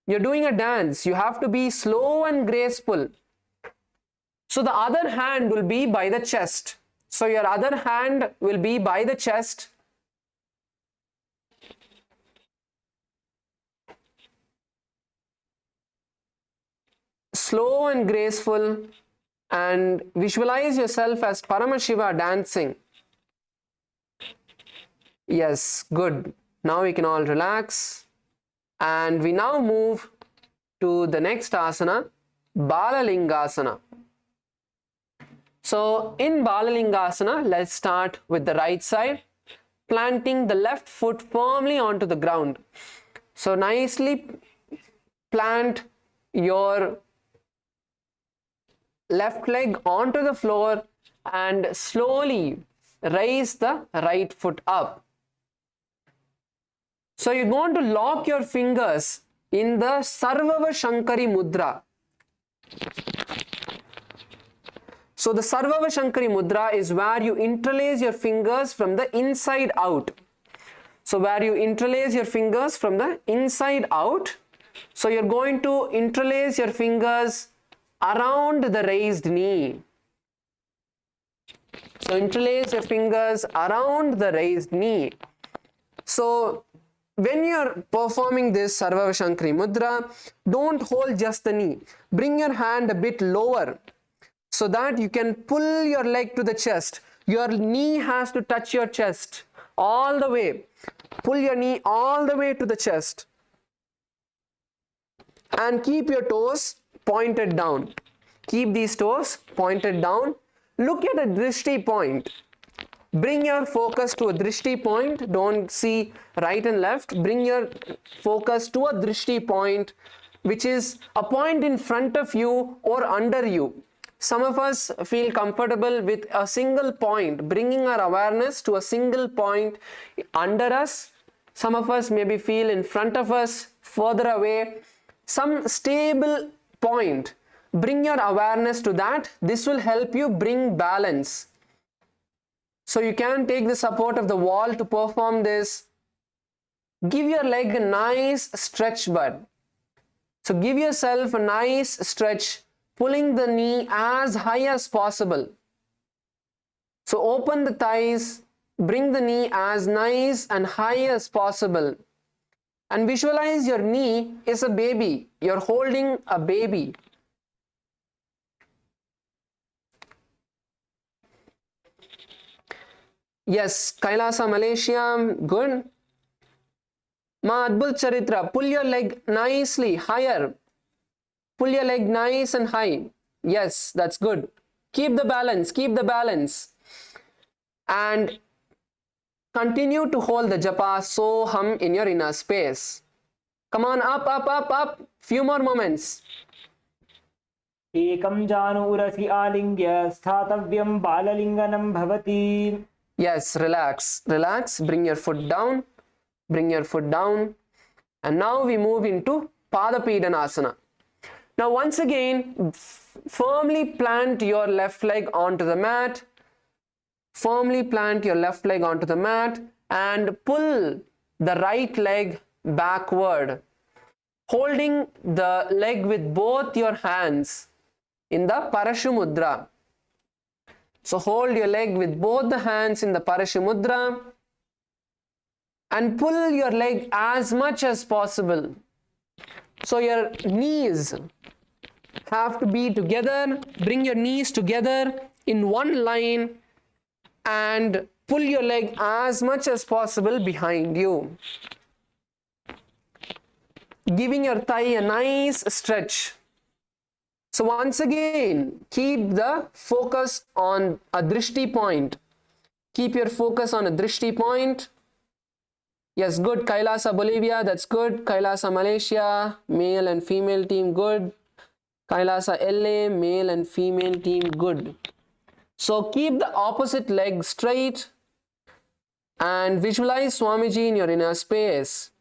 [SPEAKER 2] You're doing a dance. You have to be slow and graceful. So the other hand will be by the chest. So your other hand will be by the chest. Slow and graceful. And visualize yourself as Paramashiva dancing. Yes, good. Now we can all relax. And we now move to the next asana, Balalingasana. So in Balalingasana, let's start with the right side, planting the left foot firmly onto the ground. So nicely plant your left leg onto the floor and slowly raise the right foot up. So you're going to lock your fingers in the Sarvava Shankari Mudra. So the Sarvava Shankari Mudra is where you interlace your fingers from the inside out. So where you interlace your fingers from the inside out. So you're going to interlace your fingers around the raised knee. So interlace your fingers around the raised knee. So when you're performing this Sarvavashankari Mudra, don't hold just the knee. Bring your hand a bit lower so that you can pull your leg to the chest. Your knee has to touch your chest all the way. Pull your knee all the way to the chest. And keep your toes pointed down. Keep these toes pointed down. Look at a drishti point. Bring your focus to a drishti point. Don't see right and left. Bring your focus to a drishti point, which is a point in front of you or under you. Some of us feel comfortable with a single point, bringing our awareness to a single point under us. Some of us maybe feel in front of us, further away. Some stable point. Bring your awareness to that. This will help you bring balance. So you can take the support of the wall to perform this. Give your leg a nice stretch, bud. So give yourself a nice stretch, pulling the knee as high as possible. So open the thighs, bring the knee as nice and high as possible. And visualize your knee is a baby. You're holding a baby. Yes, Kailasa, Malaysia, good. Ma Adbhut Charitra, pull your leg nicely higher. Pull your leg nice and high. Yes, that's good. Keep the balance, keep the balance. And continue to hold the japa soham in your inner space. Come on, up, up, up, up. Few more moments.
[SPEAKER 1] एकं जानूरसि आलिङ्ग्य स्थातव्यं बाललिङ्गनं भवति.
[SPEAKER 2] Yes, relax, relax. Bring your foot down. Bring your foot down. And now we move into Padapidanasana. Now once again, firmly plant your left leg onto the mat. Firmly plant your left leg onto the mat and pull the right leg backward, holding the leg with both your hands in the Parashu Mudra. So hold your leg with both the hands in the Parashu Mudra and pull your leg as much as possible. So your knees have to be together. Bring your knees together in one line and pull your leg as much as possible behind you. Giving your thigh a nice stretch. So once again, keep the focus on a drishti point. Keep your focus on a drishti point. Yes, good. Kailasa, Bolivia, that's good. Kailasa, Malaysia, male and female team, good. Kailasa, LA, male and female team, good. So keep the opposite leg straight and visualize Swamiji in your inner space.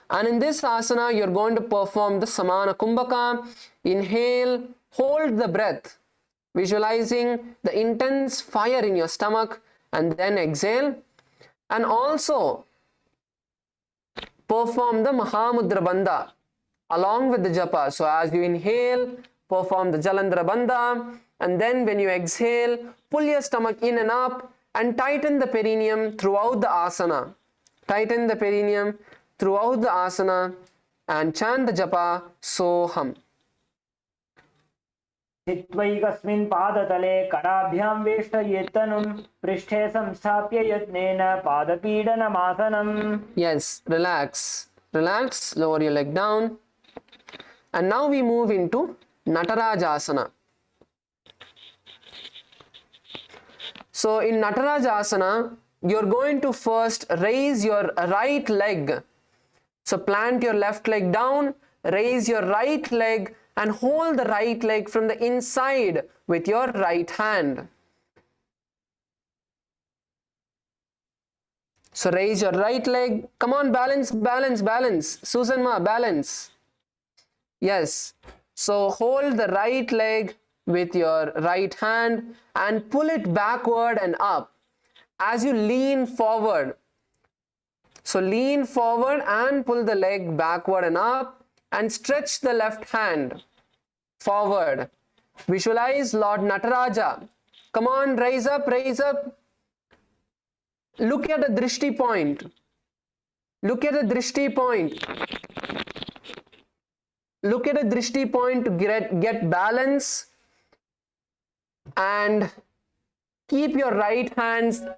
[SPEAKER 2] And in this asana, you're going to perform the Samana Kumbhaka. Inhale, hold the breath, visualizing the intense fire in your stomach, and then exhale. And also perform the Mahamudra Bandha along with the japa. So as you inhale, perform the Jalandhara Bandha, and then when you exhale, pull your stomach in and up and tighten the perineum throughout the asana. Tighten the perineum throughout the asana and chant the japa Soham.
[SPEAKER 1] चित्वैकस्मिन् पादतले कराभ्यां वेष्टयेत्तनुं पृष्ठे संस्थाप्य यत्नेन पादपीडनमासनम्.
[SPEAKER 2] Yes, relax. Relax, lower your leg down. And now we move into Natarajasana. So in Natarajasana, you're going to first raise your right leg. So plant your left leg down, raise your right leg and hold the right leg from the inside with your right hand. So raise your right leg. Come on, balance, balance, balance. Susan Ma, balance. Yes. So hold the right leg with your right hand and pull it backward and up as you lean forward. So lean forward and pull the leg backward and up and stretch the left hand. forward. Visualize Lord Nataraja. Come on, rise up, rise up. Look at the drishti point. Look at the drishti point. Look at the drishti point to get balance, and keep your left hand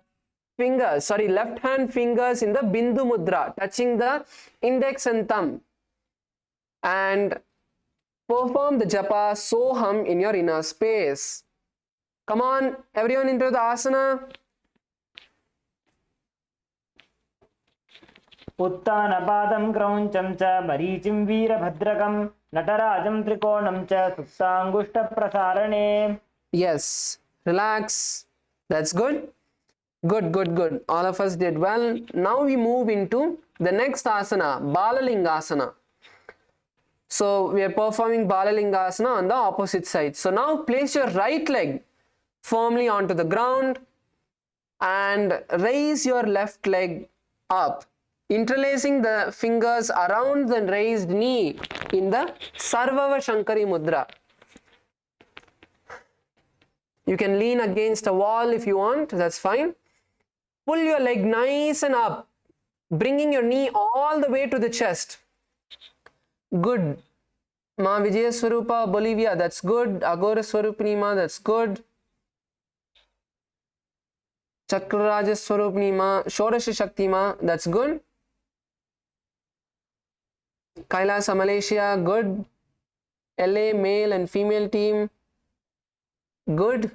[SPEAKER 2] fingers in the Bindu Mudra, touching the index and thumb, and perform the japa Soham in your inner space. Come on, everyone into the asana.
[SPEAKER 1] उत्तानपादं क्रौञ्चं च मरीचिं वीरभद्रकं नटराजं त्रिकोणं च सुप्ताङ्गुष्ठप्रसारणे.
[SPEAKER 2] Yes, relax. That's good. Good. All of us did well. Now we move into the next asana, Balalingasana. So we are performing Balalingasana on the opposite side. So now place your right leg firmly onto the ground and raise your left leg up, interlacing the fingers around the raised knee in the Sarvava Shankari Mudra. You can lean against a wall if you want, that's fine. Pull your leg nice and up, bringing your knee all the way to the chest. Good. Ma Vijaya Swarupa, Bolivia, that's good. Agora Swarupini Ma, that's good. Chakraraja Swarupini Ma, Shodashi Shakti Ma, that's good. Kailasa, Malaysia, good. LA, male and female team, good.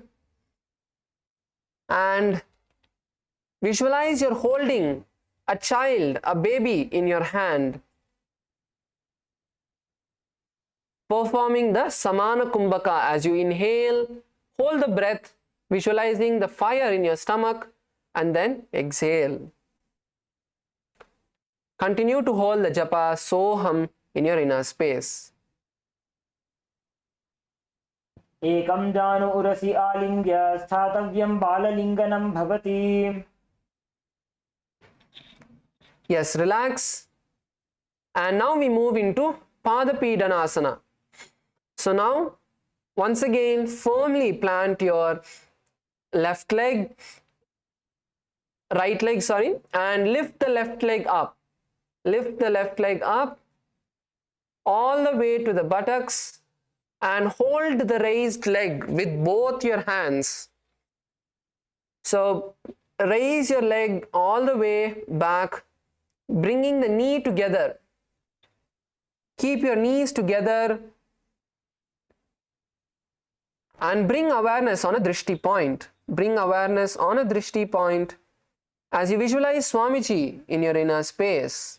[SPEAKER 2] And visualize you're holding a child, a baby in your hand, performing the Samana Kumbhaka. As you inhale, hold the breath, visualizing the fire in your stomach, and then exhale. Continue to hold the japa Soham in your inner space.
[SPEAKER 1] एकं जानु उरसि आलिङ्ग्य स्थातव्यं बाललिङ्गनं भवति.
[SPEAKER 2] Yes, relax. And now we move into Padapidanasana. So now, once again, firmly plant your right leg, and lift the left leg up. Lift the left leg up all the way to the buttocks and hold the raised leg with both your hands. So raise your leg all the way back, bringing the knee together. Keep your knees together and bring awareness on a drishti point. Bring awareness on a drishti point as you visualize Swamiji in your inner space.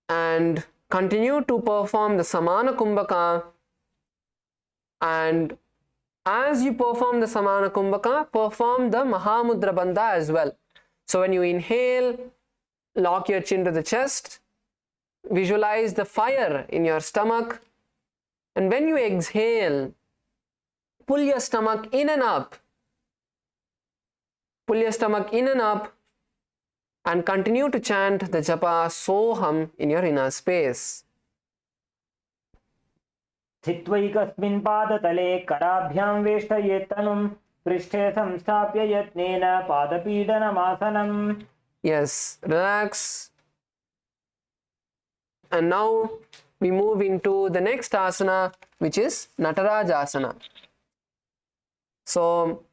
[SPEAKER 2] And continue to perform the Samana Kumbhaka. And as you perform the Samana Kumbhaka, perform the Mahamudra Bandha as well. So when you inhale, lock your chin to the chest, visualize the fire in your stomach, and when you exhale, pull your stomach in and up. Pull your stomach in and up, and continue to chant the japa Soham in your inner space.
[SPEAKER 1] स्थित्वैकस्मिन् पादतले कराभ्यां वेष्टयेत् तनुं पृष्ठे संस्थाप्य यत्नेन पादपीडनमासनम्.
[SPEAKER 2] Yes, relax. And now we move into the next asana, which is Natarajasana. So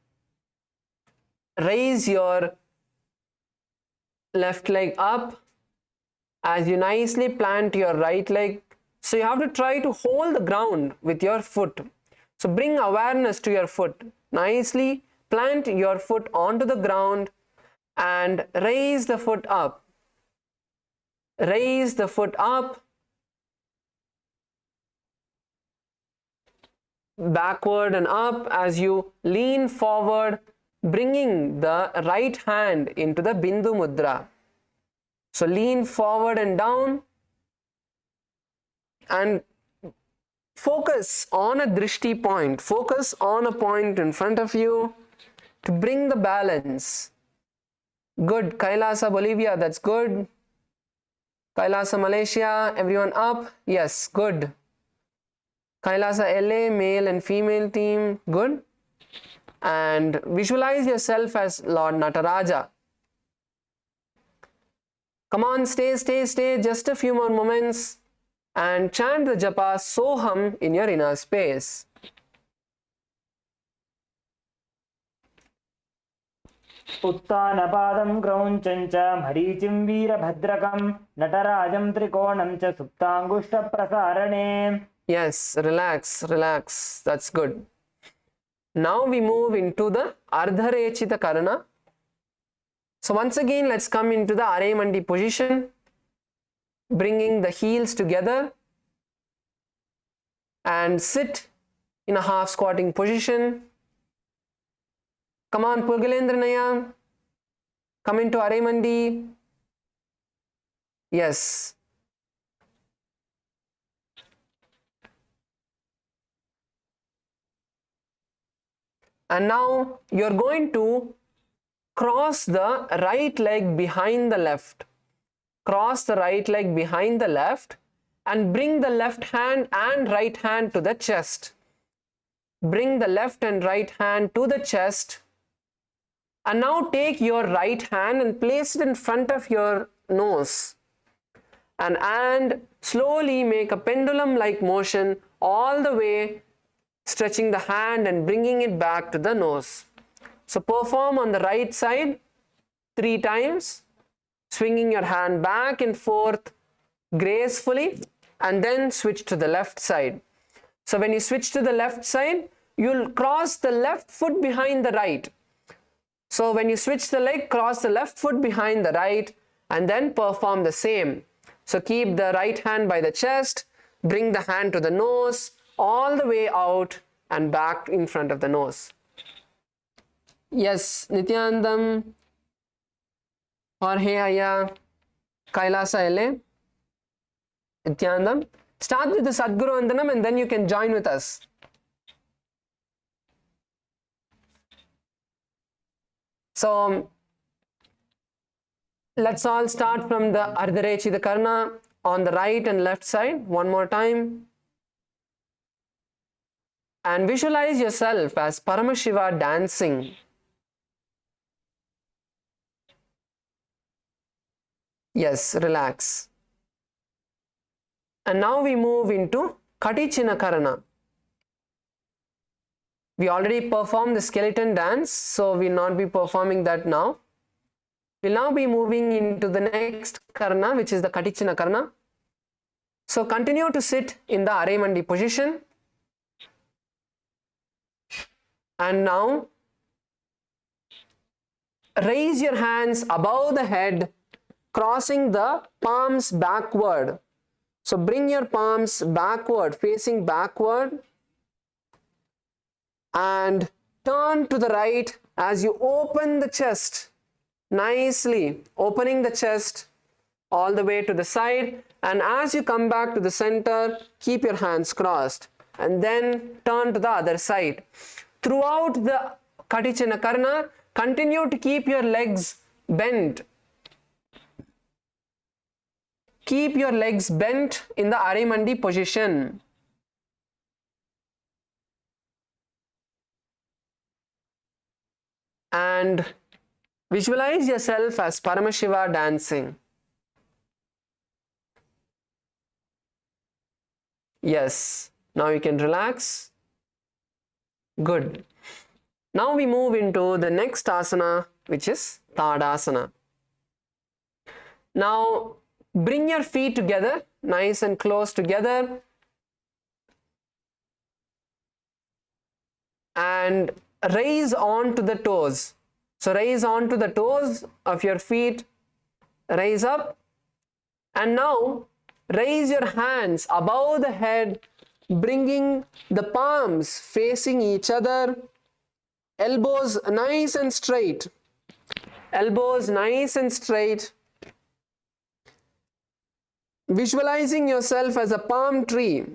[SPEAKER 2] raise your left leg up as you nicely plant your right leg. So you have to try to hold the ground with your foot. So bring awareness to your foot. Nicely plant your foot onto the ground and raise the foot up. Raise the foot up. Backward and up as you lean forward, bringing the right hand into the Bindu Mudra. So lean forward and down and focus on a drishti point. Focus on a point in front of you to bring the balance. Good. Kailasa, Bolivia, that's good. Kailasa, Malaysia, everyone up? Yes, good. Kailasa, LA, male and female team, good. And visualize yourself as Lord Nataraja. Come on, stay, just a few more moments and chant the japa Soham in your inner space.
[SPEAKER 1] उत्तानपादं क्रौञ्चं च मरीचिं वीरभद्रकं नटराजं त्रिकोणं च सुप्ताङ्गुष्ठप्रसारणे.
[SPEAKER 2] Yes, relax, relax. That's good. Now we move into the Ardharechita Karana. So once again, let's come into the Aremandi position, bringing the heels together and sit in a half squatting position. Come on, Purgalendranaya. Come into Aremandi. Yes. And now you're going to cross the right leg behind the left. Cross the right leg behind the left and bring the left hand and right hand to the chest. Bring the left and right hand to the chest. And now take your right hand and place it in front of your nose. And slowly make a pendulum-like motion all the way, stretching the hand and bringing it back to the nose. So perform on the right side 3 times, swinging your hand back and forth gracefully, and then switch to the left side. So when you switch to the left side, you'll cross the left foot behind the right. So when you switch the leg, cross the left foot behind the right and then perform the same. So keep the right hand by the chest, bring the hand to the nose, all the way out and back in front of the nose. Yes, Nithyanandam, Jorge Aya, Kailasa LA. Nithyanandam, start with the Sadguru Vandanam and then you can join with us. So let's all start from the Ardharechita Karna on the right and left side one more time. And visualize yourself as Paramashiva dancing. Yes, relax. And now we move into Katichina Karana. We already performed the skeleton dance, so we will not be performing that now. We will now be moving into the next Karana, which is the Katichina Karana. So continue to sit in the Aremandi position. And now raise your hands above the head, crossing the palms backward. So bring your palms backward, facing backward, and turn to the right as you open the chest, nicely opening the chest all the way to the side. And as you come back to the center, keep your hands crossed and then turn to the other side. Throughout the Katichina Karana, continue to keep your legs bent. Keep your legs bent in the Aremandi position. And visualize yourself as Paramashiva dancing. Yes, now you can relax. Good. Now we move into the next asana, which is Tadasana. Now bring your feet together, nice and close together, and raise on to the toes. So raise on to the toes of your feet, raise up, and now raise your hands above the head, bringing the palms facing each other, elbows nice and straight, elbows nice and straight. Visualizing yourself as a palm tree.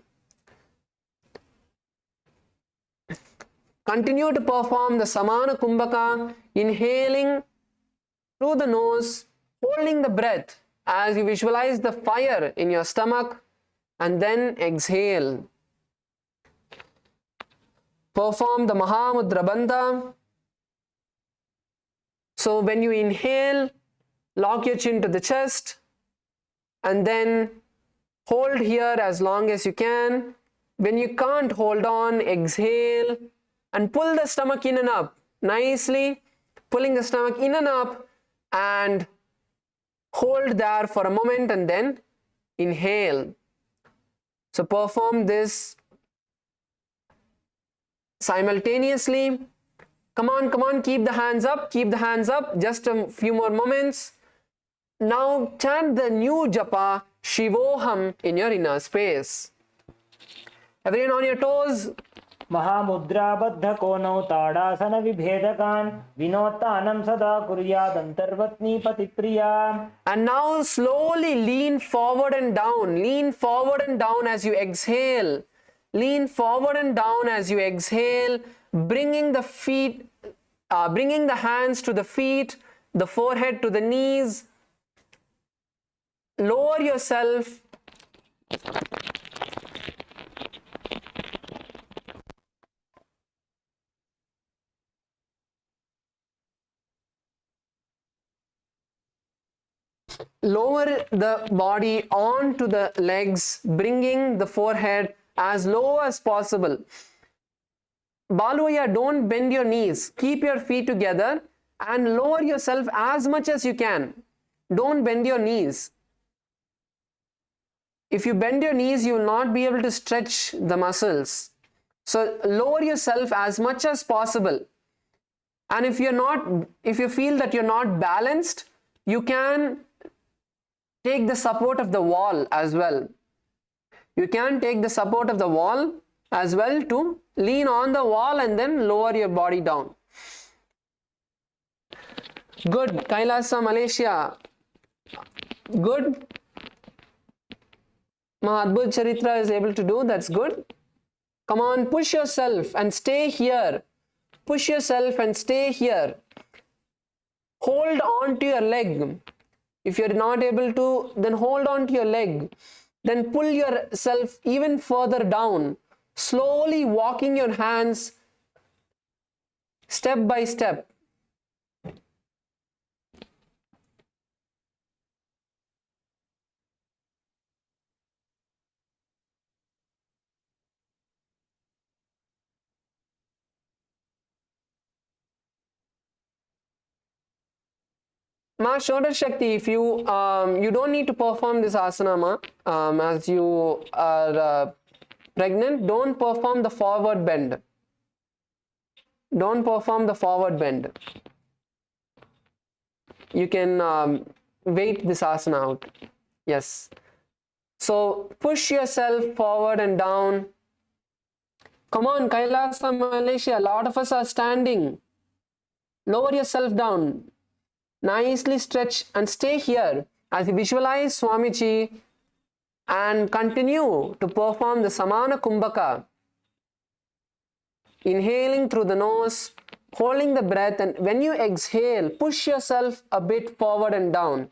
[SPEAKER 2] Continue to perform the Samana Kumbhaka, inhaling through the nose, holding the breath as you visualize the fire in your stomach, and then exhale. Perform the Mahamudra Bandha. So when you inhale, lock your chin to the chest and then hold here as long as you can. When you can't hold on, exhale and pull the stomach in and up nicely, pulling the stomach in and up, and hold there for a moment and then inhale. So perform this simultaneously. Come on, keep the hands up, just a few more moments. Now chant the new japa, Shivoham, in your inner space. Everyone on your toes.
[SPEAKER 1] महामुद्राबद्ध कोनौ ताड़ासन विभेदकान् विनोत्तानं सदा कुर्यात् अंतर्वत्नी पतिप्रिया.
[SPEAKER 2] And now slowly lean forward and down as you exhale. Lean forward and down as you exhale, bringing the hands to the feet, the forehead to the knees. Lower yourself. Lower the body onto the legs, bringing the forehead as low as possible. Balvaya, don't bend your knees. Keep your feet together and lower yourself as much as you can. Don't bend your knees. If you bend your knees, you will not be able to stretch the muscles. So lower yourself as much as possible. And if you feel that you're not balanced, you can take the support of the wall as well. You can take the support of the wall as well to lean on the wall and then lower your body down. Good. Kailasa, Malaysia. Good. Mahadbhut Charitra is able to do. That's good. Come on, push yourself and stay here. Push yourself and stay here. Hold on to your leg. If you're not able to, then hold on to your leg. Then pull yourself even further down. Slowly walking your hands step by step. Ma Shoulder Shakti, if you don't need to perform this asana, ma, as you are pregnant, don't perform the forward bend. Don't perform the forward bend. You can wait this asana out. Yes. So push yourself forward and down. Come on, Kailasa, Malaysia. A lot of us are standing. Lower yourself down. Nicely stretch and stay here as you visualize Swamiji and continue to perform the Samana Kumbhaka. Inhaling through the nose, holding the breath, and when you exhale, push yourself a bit forward and down.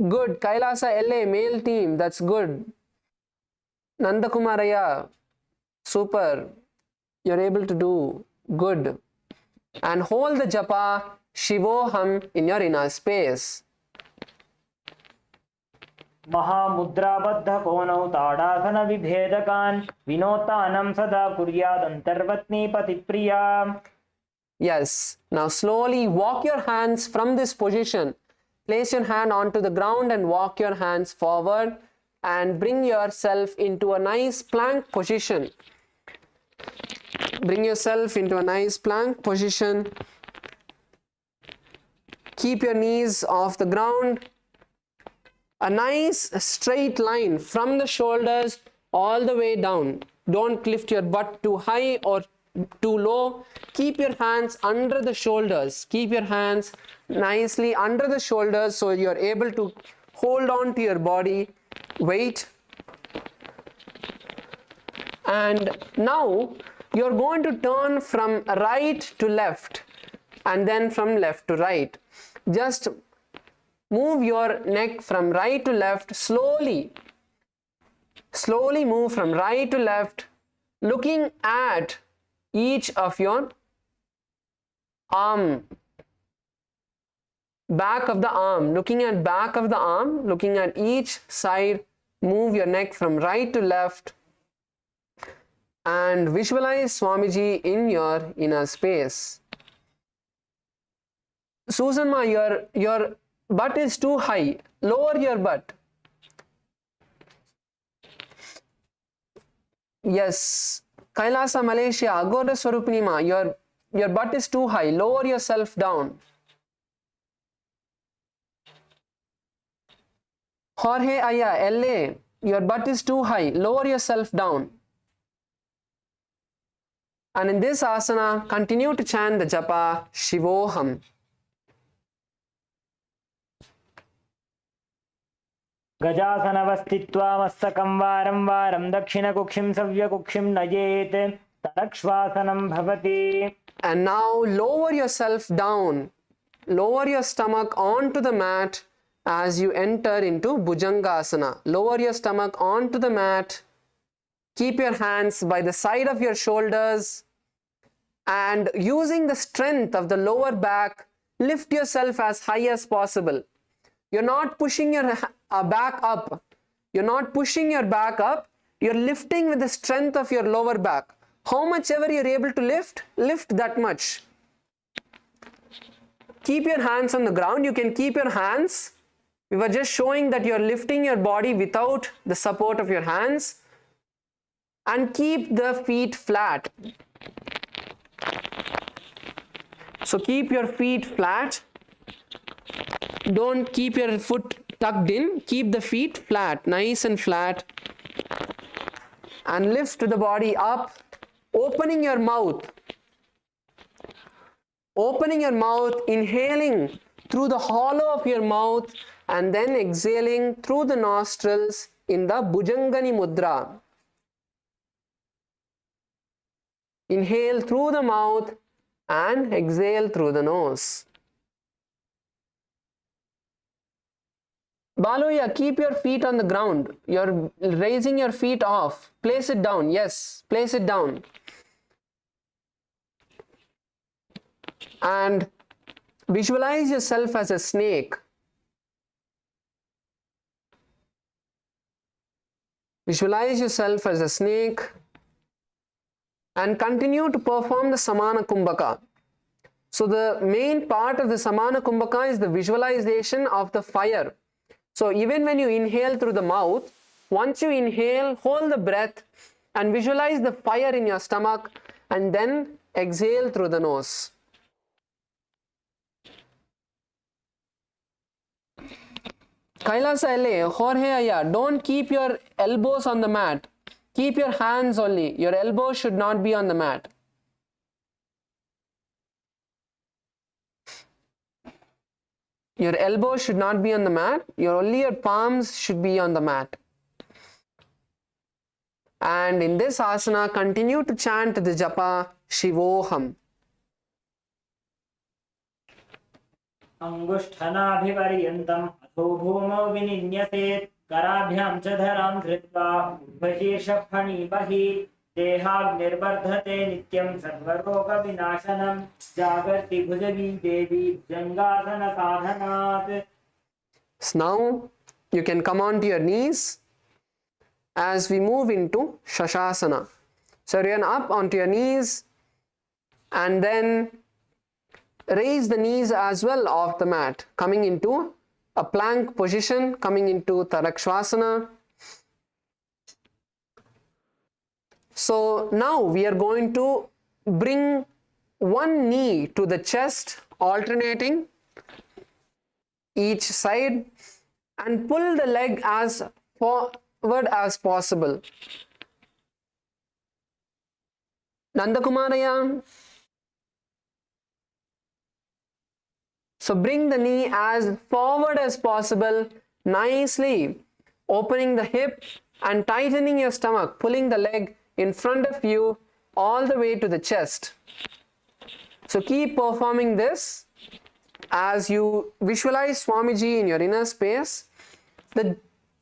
[SPEAKER 2] Good. Kailasa LA, male team, that's good. Nandakumaraya, super. You're able to do good. And hold the japa Shivoham in your inner space.
[SPEAKER 1] महामुद्राबद्ध कोनौ ताड़ासन विभेदकान् विनोत्तानं सदा कुर्यात् अंतर्वत्नी पतिप्रिया.
[SPEAKER 2] Yes. Now slowly walk your hands from this position. Place your hand onto the ground and walk your hands forward and bring yourself into a nice plank position. Bring yourself into a nice plank position. Keep your knees off the ground. A nice straight line from the shoulders all the way down. Don't lift your butt too high or too low. Keep your hands under the shoulders. Keep your hands nicely under the shoulders so you're able to hold on to your body weight. And now you're going to turn from right to left and then from left to right. Just move your neck from right to left slowly. Slowly move from right to left, looking at each of your arm, back of the arm, looking at back of the arm, looking at each side. Move your neck from right to left and visualize Swamiji in your inner space. Susan ma, your butt is too high. Lower your butt. Yes. Kailasa, Malaysia, Agoda Swarupini ma, your butt is too high. Lower yourself down. Jorge Aya, LA, your butt is too high. Lower yourself down. And in this asana, continue to chant the japa Shivoham.
[SPEAKER 1] गजासनवस्थित्वा मस्तकं वारं वारं दक्षिणकुक्षिं सव्यकुक्षिं नयेत् तदक्ष्वासनं भवति.
[SPEAKER 2] And now lower yourself down. Lower your stomach onto the mat as you enter into Bhujangasana. Lower your stomach onto the mat. Keep your hands by the side of your shoulders and using the strength of the lower back, lift yourself as high as possible. You're not pushing your back up. You're not pushing your back up. You're lifting with the strength of your lower back. How much ever you're able to lift, lift that much. Keep your hands on the ground. You can keep your hands. We were just showing that you're lifting your body without the support of your hands. And keep the feet flat. So keep your feet flat. Don't keep your foot tucked in. Keep the feet flat, nice and flat. And lift the body up, opening your mouth. Opening your mouth, inhaling through the hollow of your mouth and then exhaling through the nostrils in the Bhujangani Mudra. Inhale through the mouth and exhale through the nose. Baloya, keep your feet on the ground. You're raising your feet off. Place it down. Yes, place it down. And visualize yourself as a snake. Visualize yourself as a snake and continue to perform the Samana Kumbhaka. So the main part of the Samana Kumbhaka is the visualization of the fire. So even when you inhale through the mouth, once you inhale, hold the breath and visualize the fire in your stomach and then exhale through the nose. Kailasa LA, Jorge Aya, don't keep your elbows on the mat. Keep your hands only. Your elbows should not be on the mat. Your elbows should not be on the mat. Only your palms should be on the mat. And in this asana, continue to chant the japa Shivoham.
[SPEAKER 1] अंगुष्ठनाभिपर्यन्तम् अथो भूमौ विनिन्यसेत् कराभ्यां च धरां धृत्वा उर्ध्वशीर्षः फणीबहिः देहाग्निर्वर्धते नित्यं सर्वरोगविनाशनं जागर्ति भुजगी देवी भुजंगासनसाधनात्.
[SPEAKER 2] So now you can come on to your knees as we move into Shashasana. So run up onto your knees and then raise the knees as well off the mat, coming into a plank position, coming into Tarakshvasana. So now we are going to bring one knee to the chest, alternating each side, and pull the leg as forward as possible. Nandakumaraya. So bring the knee as forward as possible, nicely opening the hip and tightening your stomach, pulling the leg in front of you all the way to the chest. So keep performing this as you visualize Swamiji in your inner space, the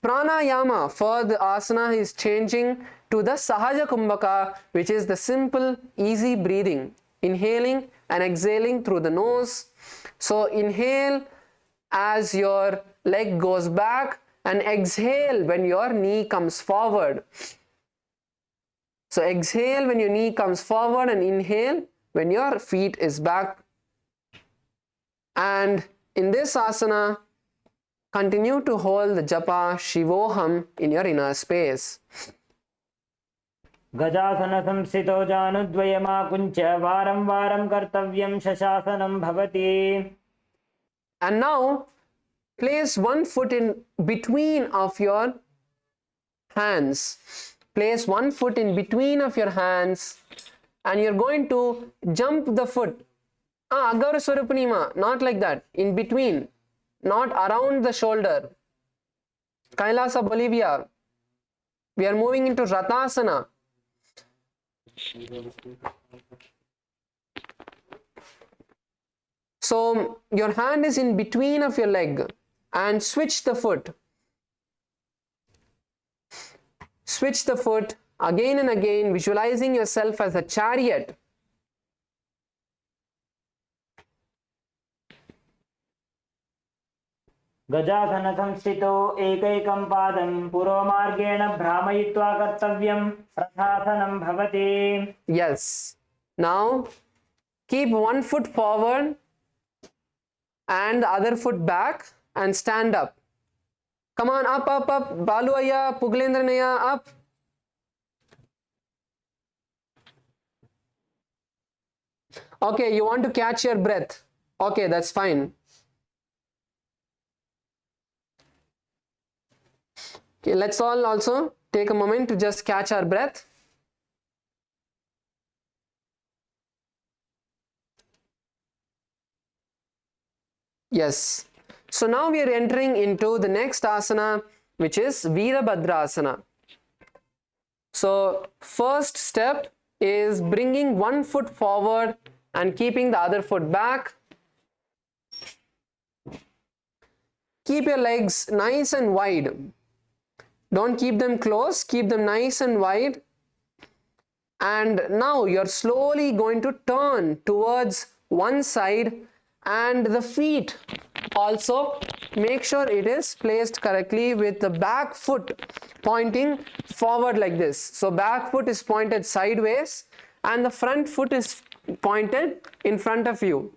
[SPEAKER 2] pranayama for the asana is changing to the Sahaja Kumbhaka, which is the simple, easy breathing, inhaling and exhaling through the nose. So inhale as your leg goes back and exhale when your knee comes forward. So exhale when your knee comes forward and inhale when your feet is back. And in this asana, continue to hold the japa Shivoham in your inner space.
[SPEAKER 1] गजासन संस्थितो जानुद्वयमाकुञ्च वारं वारं कर्तव्यं शशासनं भवति.
[SPEAKER 2] And now place one foot in between of your hands. Place one foot in between of your hands and you're going to jump the foot. Agar Swarupanima, not like that. In between, not around the shoulder. Kailasa, Bolivia. We are moving into Ratasana. So your hand is in between of your leg and switch the foot. Switch the foot again and again, visualizing yourself as a chariot.
[SPEAKER 1] गजासन संस्थितो एकैकं पादं पुरोमार्गेण भ्रामयित्वा कर्तव्यं रथासनं भवति.
[SPEAKER 2] Yes. Now keep one foot forward and the other foot back and stand up. Come on, up, up, up. Balu Aya, Puglendranaya, up. Okay, you want to catch your breath. Okay, that's fine. Okay, let's all also take a moment to just catch our breath. Yes. So now we are entering into the next asana, which is Virabhadrasana. So first step is bringing one foot forward and keeping the other foot back. Keep your legs nice and wide. Don't keep them close, keep them nice and wide. And now you're slowly going to turn towards one side, and the feet also make sure it is placed correctly with the back foot pointing forward like this. So back foot is pointed sideways and the front foot is pointed in front of you.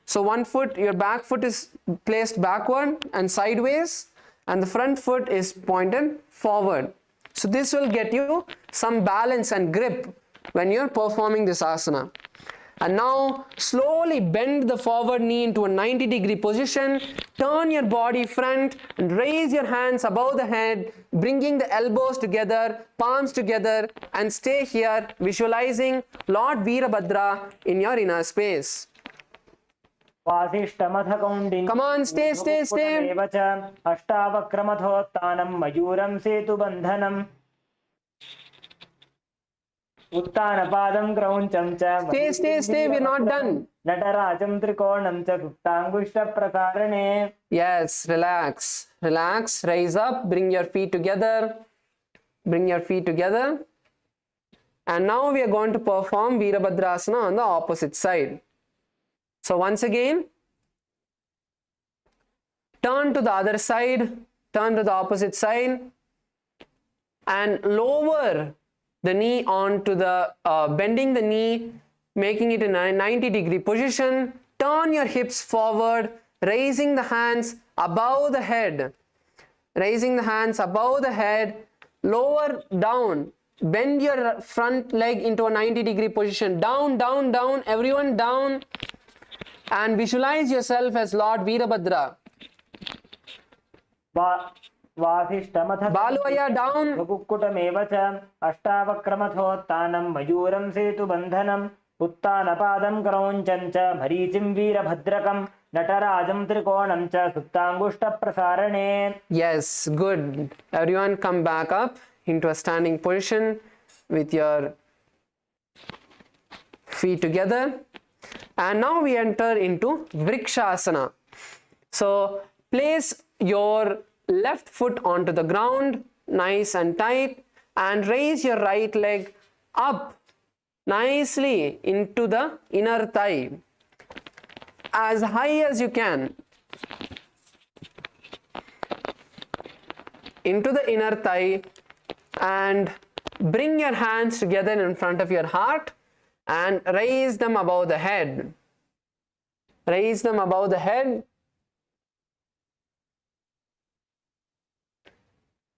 [SPEAKER 2] So one foot, your back foot is placed backward and sideways, and the front foot is pointed forward. So this will get you some balance and grip when you're performing this asana. And now slowly bend the forward knee into a 90-degree position, turn your body front and raise your hands above the head, bringing the elbows together, palms together, and stay here visualizing Lord Virabhadra in your inner space. Come on, stay, stay, stay.
[SPEAKER 1] अष्टावक्रमथोत्थानं मयूरं सेतुबन्धनं उत्तानपादं क्रौञ्चं च
[SPEAKER 2] Stay, we're not done.
[SPEAKER 1] नटराजं त्रिकोणं च गुप्ताङ्गुष्ठप्रसारणे.
[SPEAKER 2] Yes, relax, relax, raise up, bring your feet together, bring your feet together. And now we are going to perform Virabhadrasana on the opposite side. So once again, turn to the other side, turn to the opposite side, and lower the knee onto the, bending the knee, making it in a 90-degree position. Turn your hips forward, raising the hands above the head, raising the hands above the head, lower down, bend your front leg into a 90-degree position, down, down, down, everyone down. And visualize yourself as Lord Virabhadra. Balu Aya down.
[SPEAKER 1] कुक्कुटमेव च अष्टावक्रमथोत्थानं मयूरं सेतुबन्धनं उत्तानपादं क्रौञ्चं च मरीचिं वीरभद्रकं नटराजं त्रिकोणं च सुप्ताङ्गुष्ठप्रसारणे.
[SPEAKER 2] Yes, good. Everyone come back up into a standing position with your feet together. And now we enter into Vrikshasana. So place your left foot onto the ground, nice and tight, and raise your right leg up nicely into the inner thigh, as high as you can, into the inner thigh, and bring your hands together in front of your heart and raise them above the head. Raise them above the head.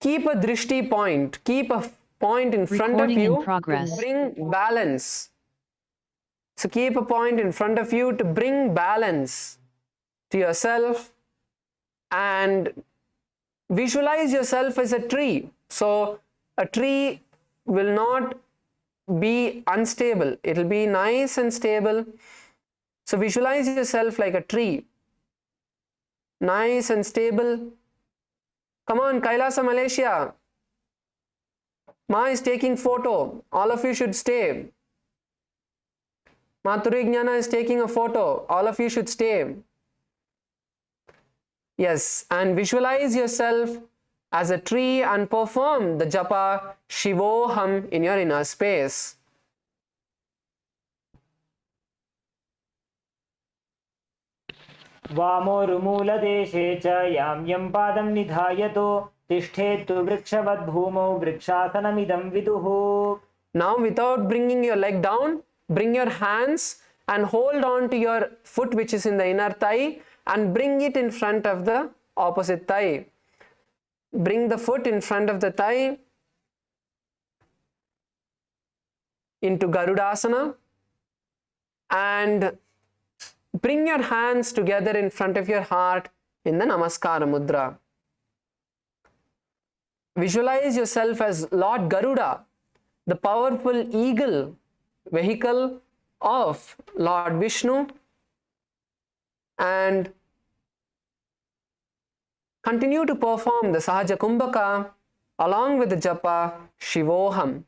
[SPEAKER 2] Keep a drishti point. Keep a point in front of you to bring balance. So keep a point in front of you to bring balance to yourself, and visualize yourself as a tree. So a tree will not be unstable. It will be nice and stable. So visualize yourself like a tree, nice and stable. Come on, Kailasa, Malaysia. Ma is taking photo. All of you should stay. Ma Turignana is taking a photo. All of you should stay. Yes, and visualize yourself as a tree and perform the japa Shivoham in your inner space.
[SPEAKER 1] वामोरुमूलदेशे च यां यं पादं निधायतो तिष्ठेत्तु वृक्षवद्भूमौ वृक्षासनमिदं विदुः.
[SPEAKER 2] Now, without bringing your leg down, bring your hands and hold on to your foot which is in the inner thigh and bring it in front of the opposite thigh. Bring the foot in front of the thigh into Garudasana and bring your hands together in front of your heart in the Namaskara Mudra. Visualize yourself as Lord Garuda, the powerful eagle, vehicle of Lord Vishnu, and continue to perform the Sahaja Kumbhaka along with the japa Shivoham.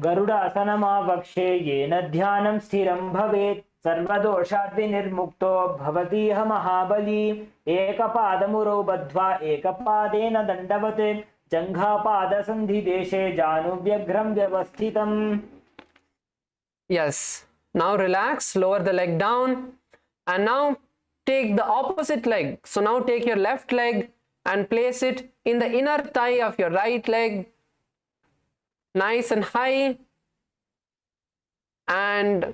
[SPEAKER 1] गरुडासनमावक्षे येन ध्यानं स्थिरं भवेत् सर्वदोषाद्विनिर्मुक्तो भवतीह महाबली. एकपादमुरौ बद्ध्वा एकपादेन दण्डवत् जङ्घापादसन्धिदेशे जानुव्यघ्रं व्यवस्थितम्.
[SPEAKER 2] Yes. Now relax, lower the leg down, and now take the opposite leg. So now take your left leg and place it in the inner thigh of your right leg, nice and high, and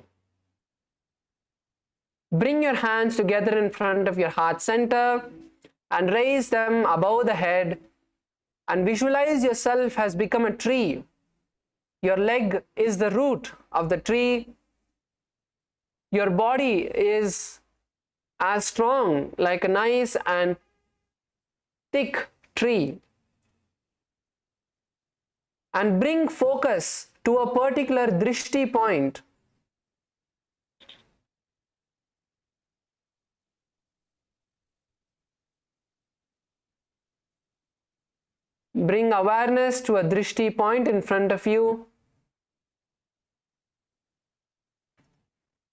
[SPEAKER 2] bring your hands together in front of your heart center and raise them above the head, and visualize yourself has become a tree. Your leg is the root of the tree. Your body is as strong like a nice and thick tree. And bring focus to a particular drishti point. Bring awareness to a drishti point in front of you.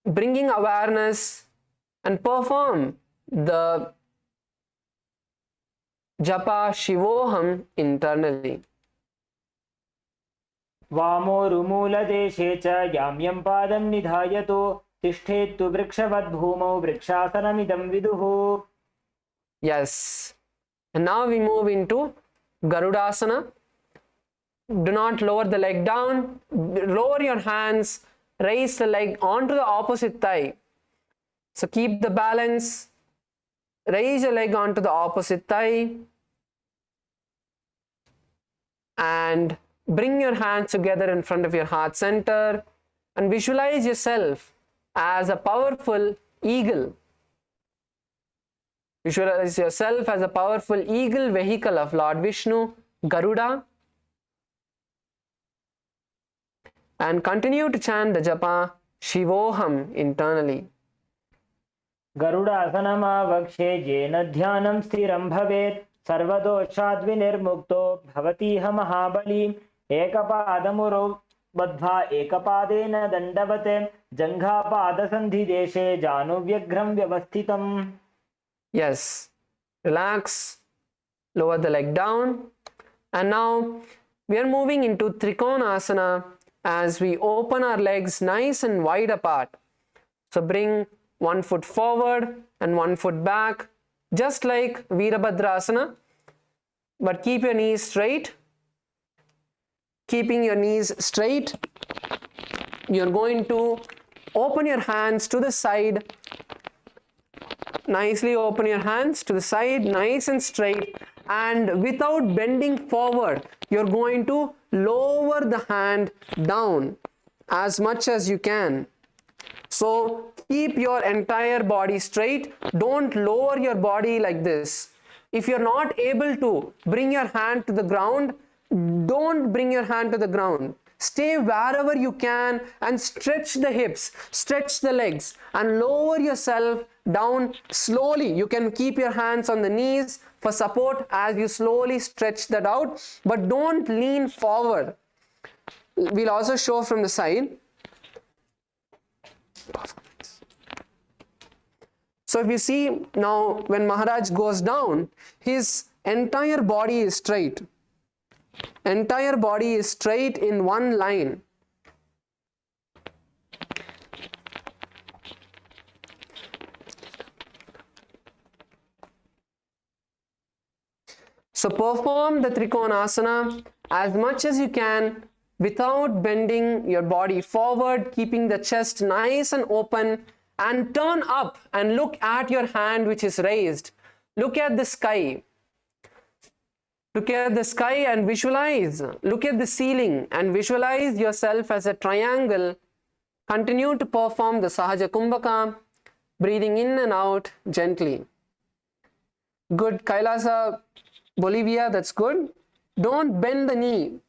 [SPEAKER 2] Bringing awareness and perform the japa Shivoham internally.
[SPEAKER 1] वामोरुमूलदेशे च यां यं पादं निधायतो तिष्ठेत्तु वृक्षवद्भूमौ वृक्षासनमिदं विदुः.
[SPEAKER 2] Yes. And now we move into Garudasana. Do not lower the leg down. Lower your hands. Raise the leg onto the opposite thigh. So keep the balance. Raise your leg onto the opposite thigh. And bring your hands together in front of your heart center. And visualize yourself as a powerful eagle. Visualize yourself as a powerful eagle vehicle of Lord Vishnu, Garuda. And continue to chant the japa Shivoham internally.
[SPEAKER 1] गरुडासनमावक्षे येन ध्यानं स्थिरं भवेत् सर्वदोषाद्विनिर्मुक्तो भवतीह महाबली. एकपादमुरौ बद्ध्वा एकपादेन दण्डवत् जङ्घापादसन्धिदेशे जानुव्यग्रं व्यवस्थितम्.
[SPEAKER 2] Yes, relax, lower the leg down, and now we are moving into Trikonasana as we open our legs nice and wide apart. So bring one foot forward and one foot back, just like Virabhadrasana, but keep your knees straight. Keeping your knees straight, you're going to open your hands to the side. Nicely open your hands to the side, nice and straight, and without bending forward, you're going to lower the hand down as much as you can. So keep your entire body straight. Don't lower your body like this. If you're not able to bring your hand to the ground, don't bring your hand to the ground. Stay wherever you can and stretch the hips, stretch the legs, and lower yourself down slowly. You can keep your hands on the knees for support as you slowly stretch that out, but don't lean forward. We'll also show from the side. So if you see now, when Maharaj goes down, his entire body is straight. Entire body is straight in one line. So perform the Trikonasana as much as you can without bending your body forward, keeping the chest nice and open, and turn up and look at your hand which is raised. Look at the sky. Look at the sky and visualize. Look at the ceiling and visualize yourself as a triangle. Continue to perform the Sahaja Kumbhaka, breathing in and out gently. Good. Kailasa, Bolivia, that's good. Don't bend the knee.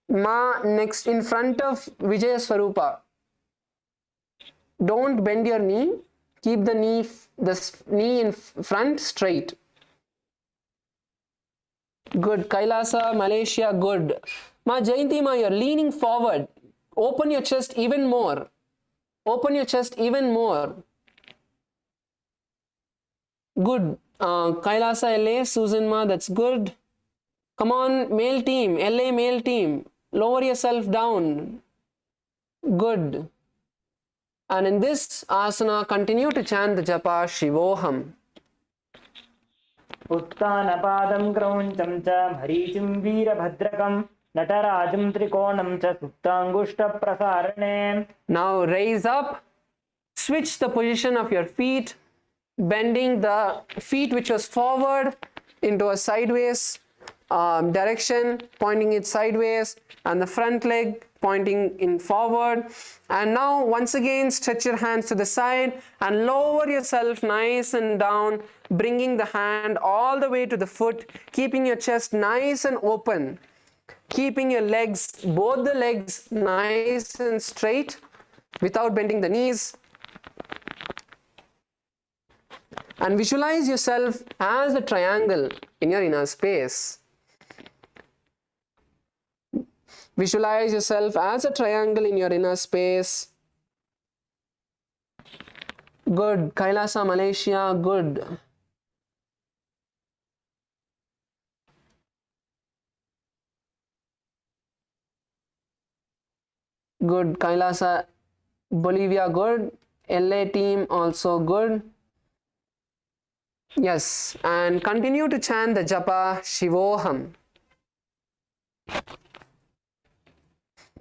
[SPEAKER 2] Ma, next in front of Vijaya Swarupa. Don't bend your knee. Keep the knee in front straight. Good. Kailasa, Malaysia, good. Ma, Jayanti Ma, you're leaning forward. Open your chest even more. Open your chest even more. Good. Kailasa, LA, Susan Ma, that's good. Come on, male team, LA male team. Lower yourself down. Good. And in this asana, continue to chant the japa Shivoham.
[SPEAKER 1] उत्तानपादं क्रौञ्चं च भरीचिं वीरभद्रकं नटराजं त्रिकोणं च सुप्ताङ्गुष्ठप्रसारणे.
[SPEAKER 2] Now raise up, switch the position of your feet, bending the feet which was forward into a sideways direction, pointing it sideways, and the front leg pointing in forward. And now once again stretch your hands to the side and lower yourself nice and down, bringing the hand all the way to the foot, keeping your chest nice and open, keeping your legs, both the legs nice and straight without bending the knees. And visualize yourself as a triangle in your inner space. Visualize yourself as a triangle in your inner space. Good. Kailasa, Malaysia, good. Good. Kailasa, Bolivia, good. LA team also good. Yes. And continue to chant the japa Shivoham.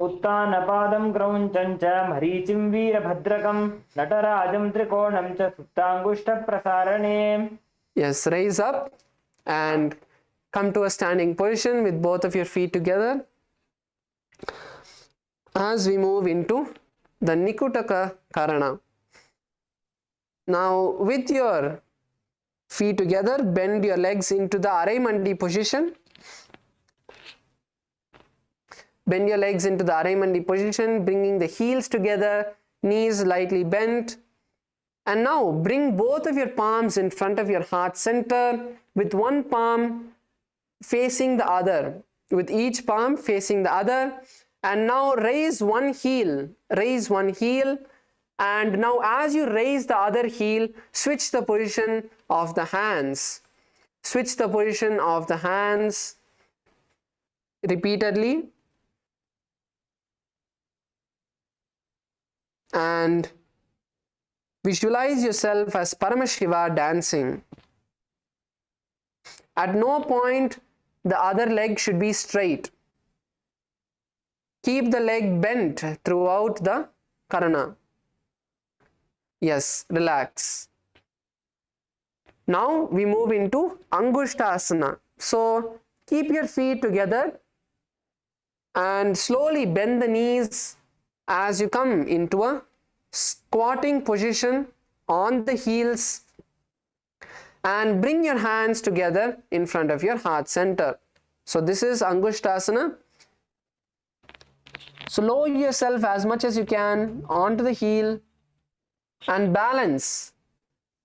[SPEAKER 1] उत्तानपादं क्रौञ्चं च मरीचिं वीरभद्रकं नटराजं त्रिकोणं च सुप्ताङ्गुष्ठप्रसारणे.
[SPEAKER 2] Yes, raise up and come to a standing position with both of your feet together as we move into the Nikutaka Karana. Now with your feet together, bend your legs into the Arai Mandi position. Bend your legs into the Arai Mandi position, bringing the heels together, knees lightly bent. And now bring both of your palms in front of your heart center with one palm facing the other. with each palm facing the other. And now raise one heel, and now as you raise the other heel, switch the position of the hands. Switch the position of the hands repeatedly. And visualize yourself as Paramashiva dancing. At no point the other leg should be straight. Keep the leg bent throughout the karana. Yes, relax. Now we move into Angushtasana. So keep your feet together and slowly bend the knees as you come into a squatting position on the heels, and bring your hands together in front of your heart center. So this is Angushtasana. So lower yourself as much as you can onto the heel and balance.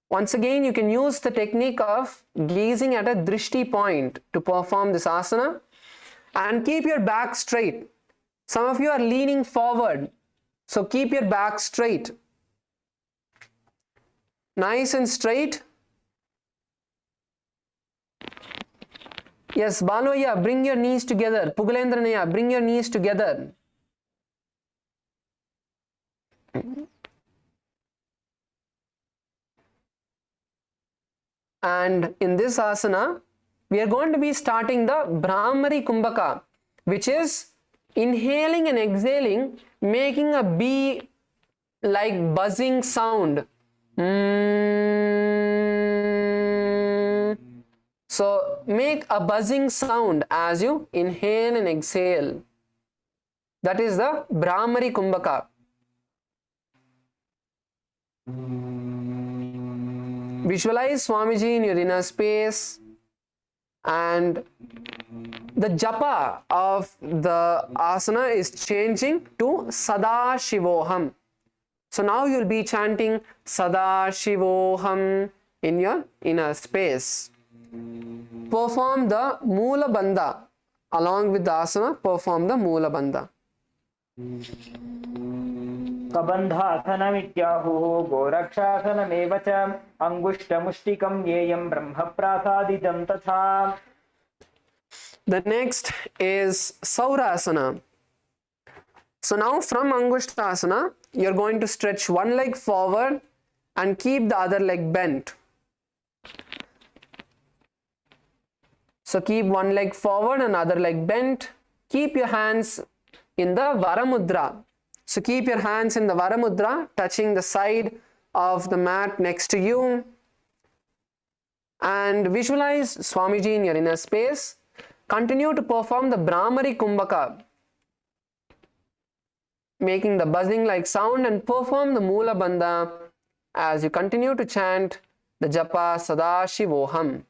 [SPEAKER 2] Once again, you can use the technique of gazing at a drishti point to perform this asana, and keep your back straight. Some of you are leaning forward, so keep your back straight. Nice and straight. Yes, Baloya, bring your knees together. Pugalendranaya, bring your knees together. And in this asana, we are going to be starting the Brahmari Kumbhaka, which is inhaling and exhaling, making a bee like buzzing sound. So make a buzzing sound as you inhale and exhale. That is the Brahmari Kumbhaka. Visualize Swamiji in your inner space, and the japa of the asana is changing to Sada Shivoham. So now you'll be chanting Sada Shivoham in your inner space. Perform the Moola Bandha. Along with the asana, perform the Moola Bandha.
[SPEAKER 1] कबन्धासनमित्याहुः गोरक्षासनमेव च अङ्गुष्ठमुष्टिकं येयं ब्रह्मप्रासादितं तथा.
[SPEAKER 2] The next is Saurasana. So now from Angushtasana, you're going to stretch one leg forward and keep the other leg bent. So keep one leg forward and other leg bent. Keep your hands in the Varamudra. So keep your hands in the Varamudra, touching the side of the mat next to you. And visualize Swamiji in your inner space. Continue to perform the Brahmari Kumbhaka, making the buzzing like sound, and perform the Moola Bandha as you continue to chant the Japa Sada Shivoham.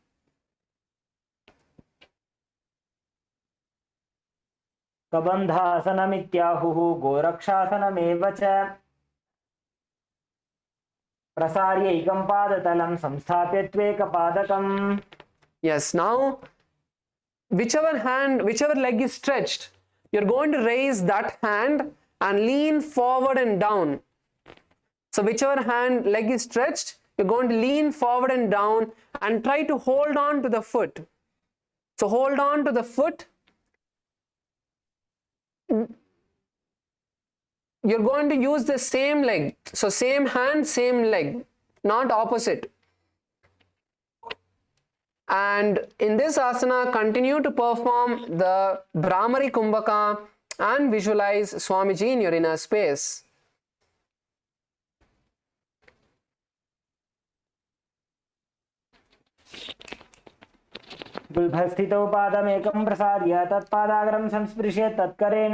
[SPEAKER 1] कबन्धासनमित्याहुः गोरक्षासनमेव च प्रसार्यैकं पादतलं संस्थाप्य त्वेकपादकम्.
[SPEAKER 2] Yes, now whichever leg is stretched, you're going to raise that hand and lean forward and down. So whichever leg is stretched, you're going to lean forward and down and try to hold on to the foot. So hold on to the foot. You're going to use the same leg. So same hand, same leg, not opposite. And in this asana, continue to perform the Brahmari Kumbhaka and visualize Swamiji in your inner space.
[SPEAKER 1] गुल्फस्थितौ पादमेकं प्रसार्य तत्पादाग्रं संस्पृशेत् तत्करेण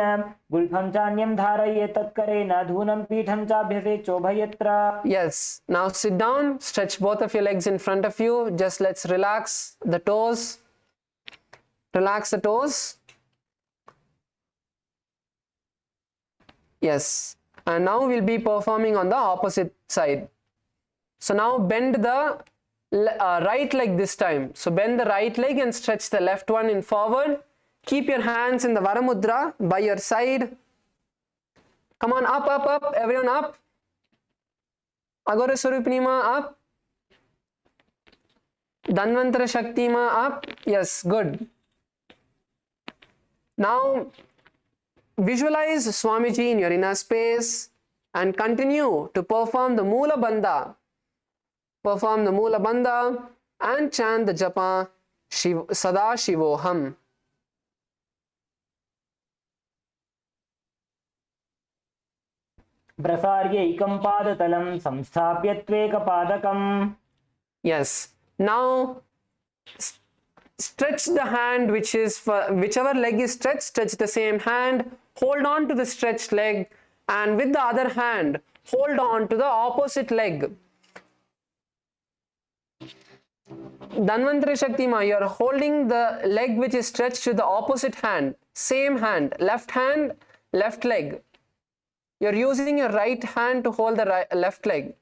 [SPEAKER 1] गुल्फं चान्यं धारयेत् तत्करेण धूनं पीठं चाभ्यसेत् चोभयत्र.
[SPEAKER 2] Yes, now sit down, stretch both of your legs in front of you. Just let's relax the toes. Relax the toes. Yes, and now we'll be performing on the opposite side. So now bend the right leg this time. So bend the right leg and stretch the left one in forward. Keep your hands in the Varamudra by your side. Come on, up, up, up, everyone up. Agora Surupini Ma up. Dhanvantara Shakti Ma up. Yes, good. Now, visualize Swamiji in your inner space and continue to perform the Moola Bandha. Perform the Moola Bandha and chant the japa Sada Shivoham.
[SPEAKER 1] प्रसार्यैकं पादतलं संस्थाप्य त्वेकपादकम्.
[SPEAKER 2] Yes. Now stretch the hand, which is for whichever leg is stretched, stretch the same hand, hold on to the stretched leg, and with the other hand hold on to the opposite leg. Dhanvantara Shakti Ma, you are holding the leg which is stretched to the opposite hand, same hand, left leg. You are using your right hand to hold the left leg.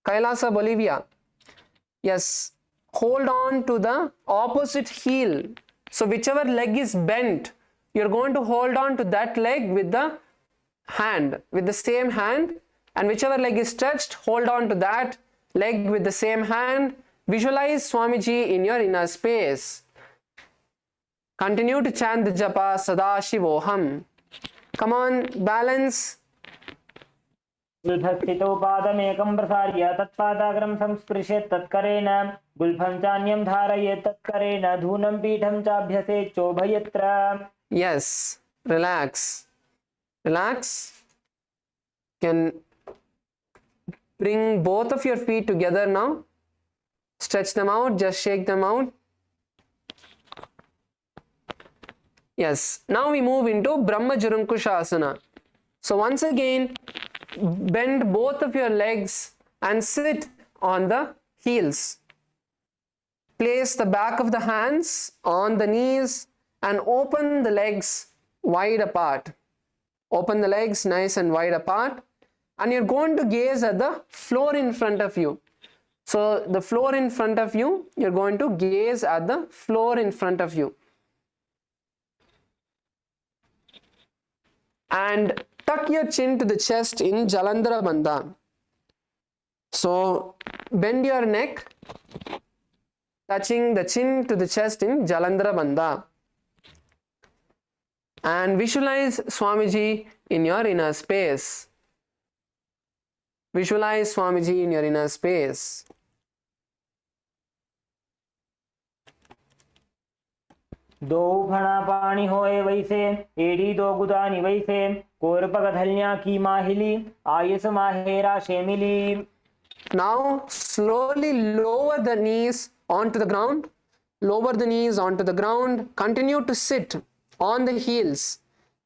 [SPEAKER 2] Kailasa, Bolivia. Yes, hold on to the opposite heel. So whichever leg is bent, you're going to hold on to that leg with the hand, with the same hand, and whichever leg is stretched, hold on to that leg with the same hand. Visualize Swamiji in your inner space. Continue to chant the japa Sada Shivoham. Come on, balance.
[SPEAKER 1] गुल्फस्थितौ पादमेकं प्रसार्य तत्पादाग्रं संस्पृशेत् तत्करेण गुल्फं चान्यं धारयेत् तत्करेण धूनं पीठं चाभ्यसेत् चोभयत्र.
[SPEAKER 2] Yes, relax. Relax. Can bring both of your feet together now. Stretch them out, just shake them out. Yes, now we move into Brahma Jurunkushasana. So once again, bend both of your legs and sit on the heels. Place the back of the hands on the knees and open the legs wide apart. Open the legs nice and wide apart, and you're going to gaze at the floor in front of you. So the floor in front of you, you're going to gaze at the floor in front of you. And tuck your chin to the chest in Jalandhara Bandha. So bend your neck, touching the chin to the chest in Jalandhara Bandha. And visualize Swamiji in your inner space. Visualize Swamiji in your inner space.
[SPEAKER 1] दो फणा पाणी होए वैसे एड़ी दो गुदानी वैसे कोरपगधल्या की माहिली आयस माहेरा शेमिली.
[SPEAKER 2] Now slowly lower the knees onto the ground. Lower the knees onto the ground. Continue to sit on the heels.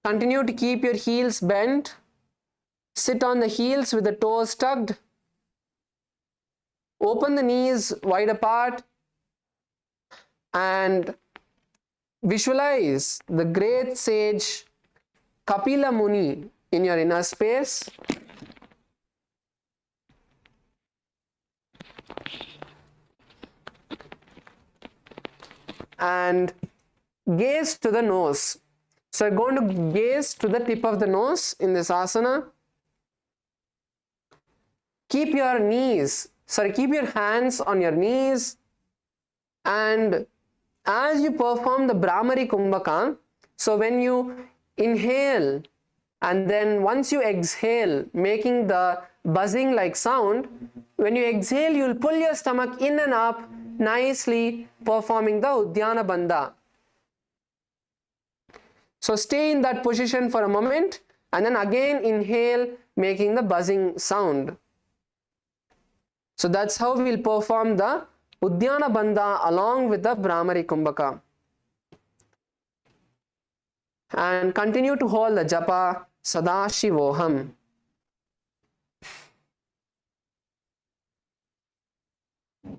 [SPEAKER 2] Continue to keep your heels bent. Sit on the heels with the toes tucked. Open the knees wide apart and visualize the great sage Kapila Muni in your inner space. And gaze to the nose. So you're going to gaze to the tip of the nose in this asana. Keep your hands on your knees, and as you perform the Brahmari Kumbhaka, so when you inhale and then once you exhale, making the buzzing like sound, when you exhale, you'll pull your stomach in and up, nicely performing the Uddiyana Bandha. So stay in that position for a moment and then again inhale, making the buzzing sound. So that's how we'll perform the Uddiyana Bandha along with the Brahmari Kumbhaka. And continue to hold the japa Sada Shivoham.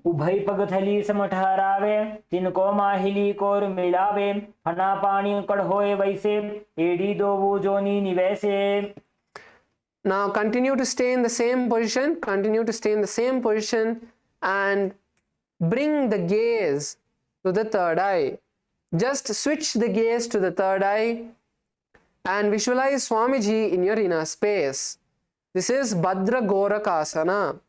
[SPEAKER 1] उभय पगथली समठहरावे तिनको माहिली core मिलावे फना पानी कड़ होए वैसे एड़ी दो वो जोनी निवैसे.
[SPEAKER 2] Now continue to stay in the same position. Continue to stay in the same position and bring the gaze to the third eye. Just switch the gaze to the third eye and visualize Swamiji in your inner space. This is Bhadra Gorakasana.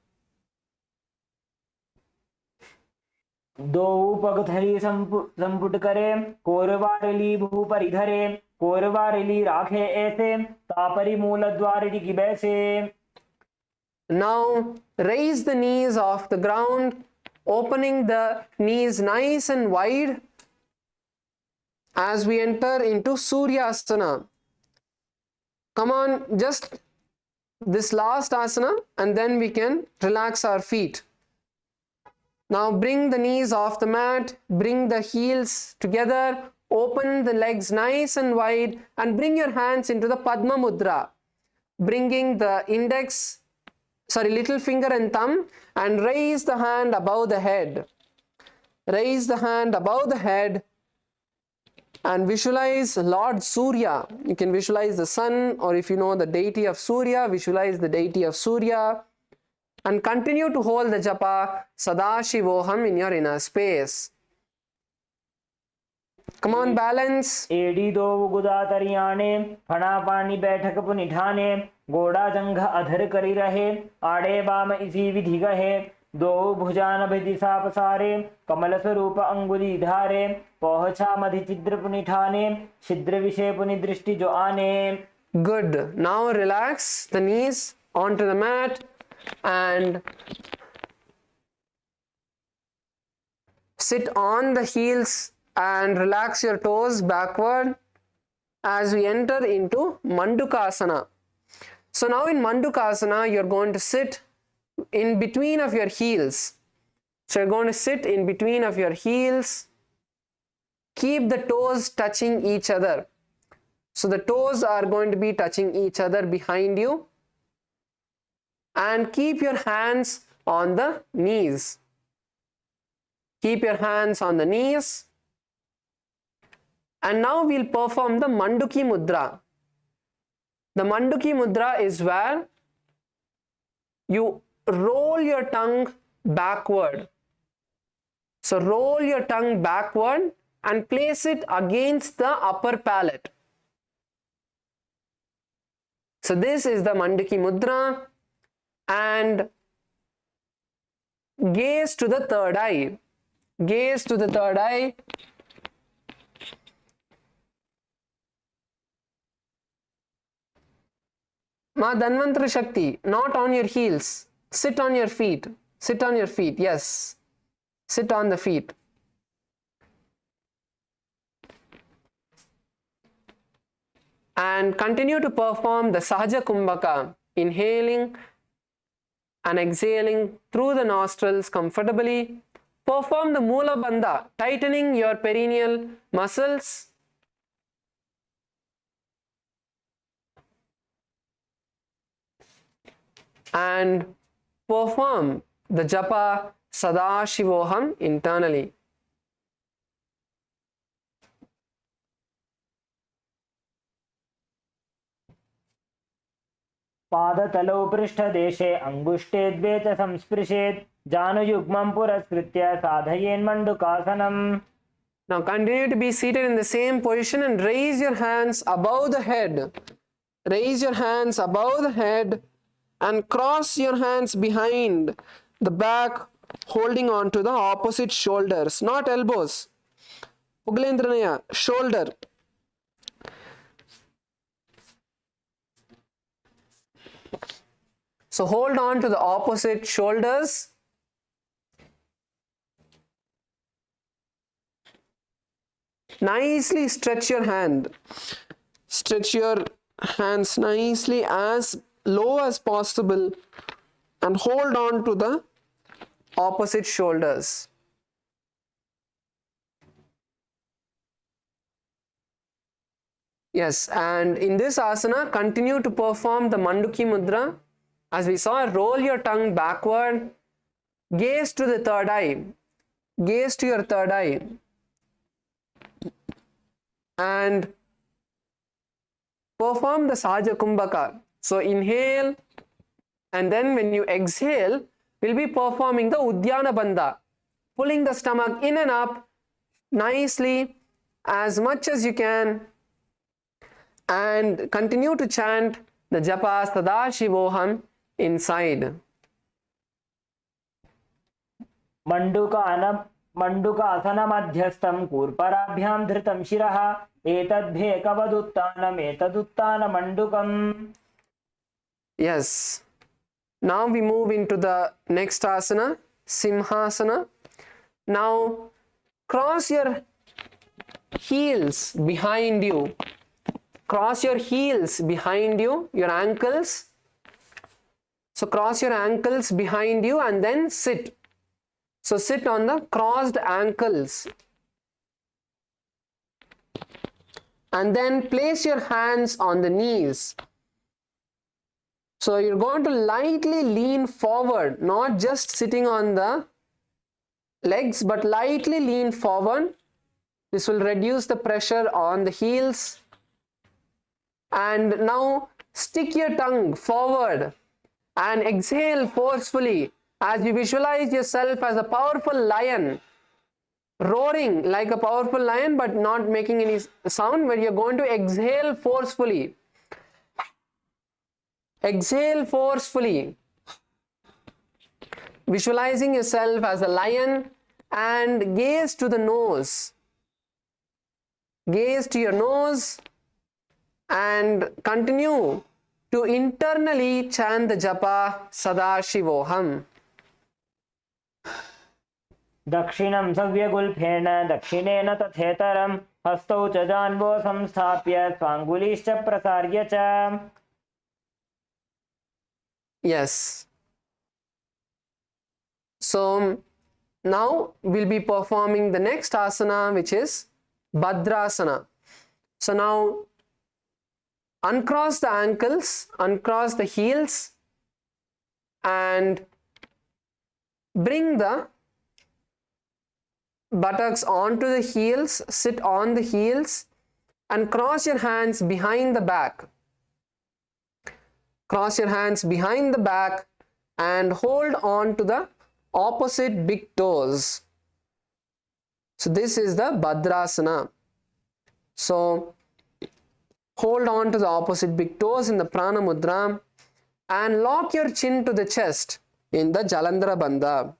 [SPEAKER 1] दो पगथली संपुट करे, कोरवारली भू परिधरे, कोरवारली राखे ऐसे, तापरी मूल द्वारिणी की बैसे.
[SPEAKER 2] Now raise the knees off the ground, opening the knees nice and wide as we enter into Suryasana. Come on, just this last asana and then we can relax our feet. Now bring the knees off the mat, bring the heels together, open the legs nice and wide and bring your hands into the Padma Mudra, bringing the little finger and thumb and raise the hand above the head. Raise the hand above the head and visualize Lord Surya. You can visualize the sun, or if you know the deity of Surya, visualize the deity of Surya. And continue to hold the japa Sadashivoham in your inner space. Come on, balance.
[SPEAKER 1] एडी दो गुदा तरियाने, फना पानी बैठक पुनिठाने, गोड़ा जंघ अधर करी रहे, आड़े बाम इसी विधि गहे, दो भुजान दिशा पसारे, कमल स्वरूप अंगुली धारे, पहुंचा मधि छिद्र पुनिठाने, छिद्र विषय पुनि दृष्टि जो आने.
[SPEAKER 2] Good. Now relax the knees onto the mat and sit on the heels and relax your toes backward as we enter into Mandukasana. So now in Mandukasana, you're going to sit in between of your heels. So you're going to sit in between of your heels. Keep the toes touching each other. So the toes are going to be touching each other behind you. And keep your hands on the knees. Keep your hands on the knees. And now we'll perform the Manduki Mudra. The Manduki Mudra is where you roll your tongue backward. So roll your tongue backward and place it against the upper palate. So this is the Manduki Mudra. And gaze to the third eye. Gaze to the third eye. Ma Dhanvantara Shakti, not on your heels. Sit on your feet. Sit on your feet. Yes. Sit on the feet. And continue to perform the Sahaja Kumbhaka, inhaling and exhaling through the nostrils comfortably. Perform the Mula Bandha, tightening your perineal muscles. And perform the Japa Sadashivoham internally.
[SPEAKER 1] पादतलौ पृष्ठदेशे अंगुष्टे द्वे च संस्पृशेत् जानुयुग्मं पुरस्कृत्य साधयेन्मण्डुकासनम्.
[SPEAKER 2] Now continue to be seated in the same position and raise your hands above the head. Raise your hands above the head and cross your hands behind the back, holding on to the opposite shoulders, not elbows. Puglendranaya, shoulder. So hold on to the opposite shoulders. Nicely stretch your hand. Stretch your hands nicely as low as possible and hold on to the opposite shoulders. Yes, and in this asana, continue to perform the Manduki Mudra. As we saw, roll your tongue backward. Gaze to the third eye. Gaze to your third eye. And perform the Sahaja Kumbhaka. So inhale, and then when you exhale, we'll be performing the Udyana Bandha, pulling the stomach in and up nicely as much as you can and continue to chant the japa Sadashivoham inside.
[SPEAKER 1] मण्डूकासनमध्यस्थं कूर्पराभ्यां धृतं शिरः एतद्भेकवदुत्थानमेतदुत्थानमण्डूकम्.
[SPEAKER 2] Yes. Now we move into the next asana, Simhasana. Now cross your heels behind you. Cross your heels behind you, your ankles. So cross your ankles behind you and then sit. So sit on the crossed ankles. And then place your hands on the knees. So you're going to lightly lean forward, not just sitting on the legs, but lightly lean forward. This will reduce the pressure on the heels. And now stick your tongue forward and exhale forcefully as you visualize yourself as a powerful lion, roaring like a powerful lion but not making any sound, where you're going to exhale forcefully. Exhale forcefully, visualizing yourself as a lion, and gaze to the nose. Gaze to your nose and continue to internally chant the japa Sadashivoham.
[SPEAKER 1] दक्षिणं सव्यगुल्फेन दक्षिणेन तथेतरं हस्तौ च जान्वो संस्थाप्य स्वाङ्गुलीश्च प्रसार्य च.
[SPEAKER 2] Yes. So now we'll be performing the next asana, which is Bhadrasana. So now uncross the ankles, uncross the heels, and bring the buttocks onto the heels, sit on the heels, and cross your hands behind the back. Cross your hands behind the back and hold on to the opposite big toes. So this is the Bhadrasana. So hold on to the opposite big toes in the Prana Mudra and lock your chin to the chest in the Jalandhara Bandha.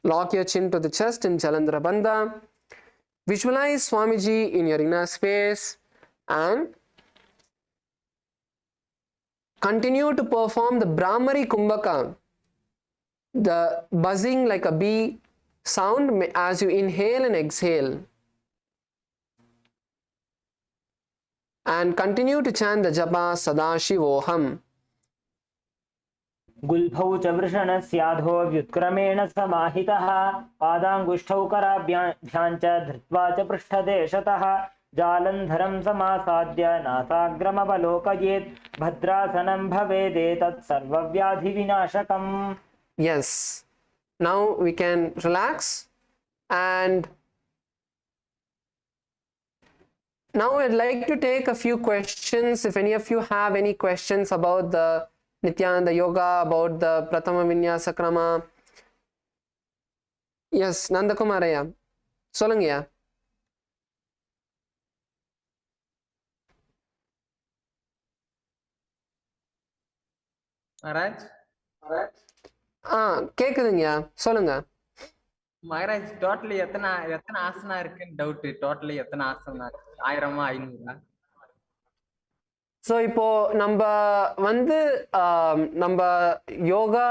[SPEAKER 2] Lock your chin to the chest in Jalandhara Bandha. Visualize Swamiji in your inner space and continue to perform the Brahmari Kumbhaka, the buzzing like a bee sound as you inhale and exhale. And continue to chant the japa Sadashivoham.
[SPEAKER 1] गुल्फौ च वृषणस्याधो व्युत्क्रमेण समाहितः पादाङ्गुष्ठौ कराभ्यां च धृत्वा च पृष्ठदेशतः जालन्धरं समासाद्य नासाग्रमवलोकयेत् भद्रासनं भवेदेतत् सर्वव्याधिविनाशकम्.
[SPEAKER 2] Yes. Now we can relax, and now I'd like to take a few questions. If any of you have any questions about the Nithyananda Yoga, about the Prathama Vinyasa Krama. Yes, Nandakumaraya. Solungiya.
[SPEAKER 3] Maharaj?
[SPEAKER 2] கேக்குதுங்கயா, சொல்லுங்க.
[SPEAKER 3] Maharaj, totally எத்தனை ஆசனா இருக்குன்னு doubt. Totally எத்தனை ஆசனா இருக்கு? 1000 500?
[SPEAKER 2] So இப்போ நம்ம வந்து நம்ம yoga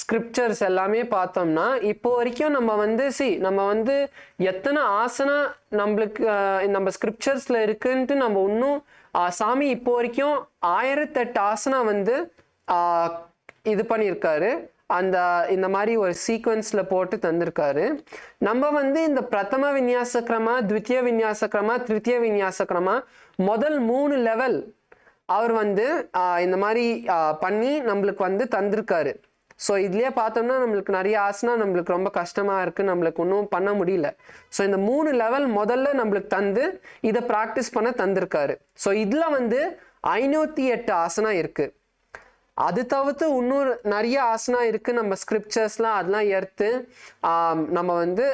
[SPEAKER 2] scriptures எல்லாமே பார்த்தோம்னா இப்போ வரைக்கும் நம்ம வந்து எத்தனை ஆசனா நம்மளுக்கு நம்ம ஸ்கிரிப்சர்ஸ்ல இருக்குன்ட்டு நம்ம இன்னும் சாமி இப்போ வரைக்கும் 1008 ஆசனா வந்து இது பண்ணியிருக்காரு. இந்த மாதிரி ஒரு சீக்வன்ஸ்ல போட்டு தந்திருக்காரு. நம்ம வந்து இந்த பிரதம விநியாச கிரமா, த்வித்திய விநியாச கிரமா, திருத்திய விநியாச கிரமா முதல் 3 லெவல் அவர் வந்து இந்த மாதிரி பண்ணி நம்மளுக்கு வந்து தந்திருக்காரு. ஸோ இதுலயே பார்த்தோம்னா நம்மளுக்கு நிறைய ஆசனா நம்மளுக்கு ரொம்ப கஷ்டமா இருக்கு, நம்மளுக்கு ஒன்றும் பண்ண முடியல. ஸோ இந்த 3 லெவல் முதல்ல நம்மளுக்கு தந்து இதை ப்ராக்டிஸ் பண்ண தந்திருக்காரு. ஸோ இதுல வந்து 508 ஆசனா இருக்கு. அது தவிர்த்து இன்னொரு நிறைய ஆசனா இருக்கு நம்ம ஸ்கிரிப்சர்ஸ்லாம், அதெல்லாம் எடுத்து நம்ம வந்து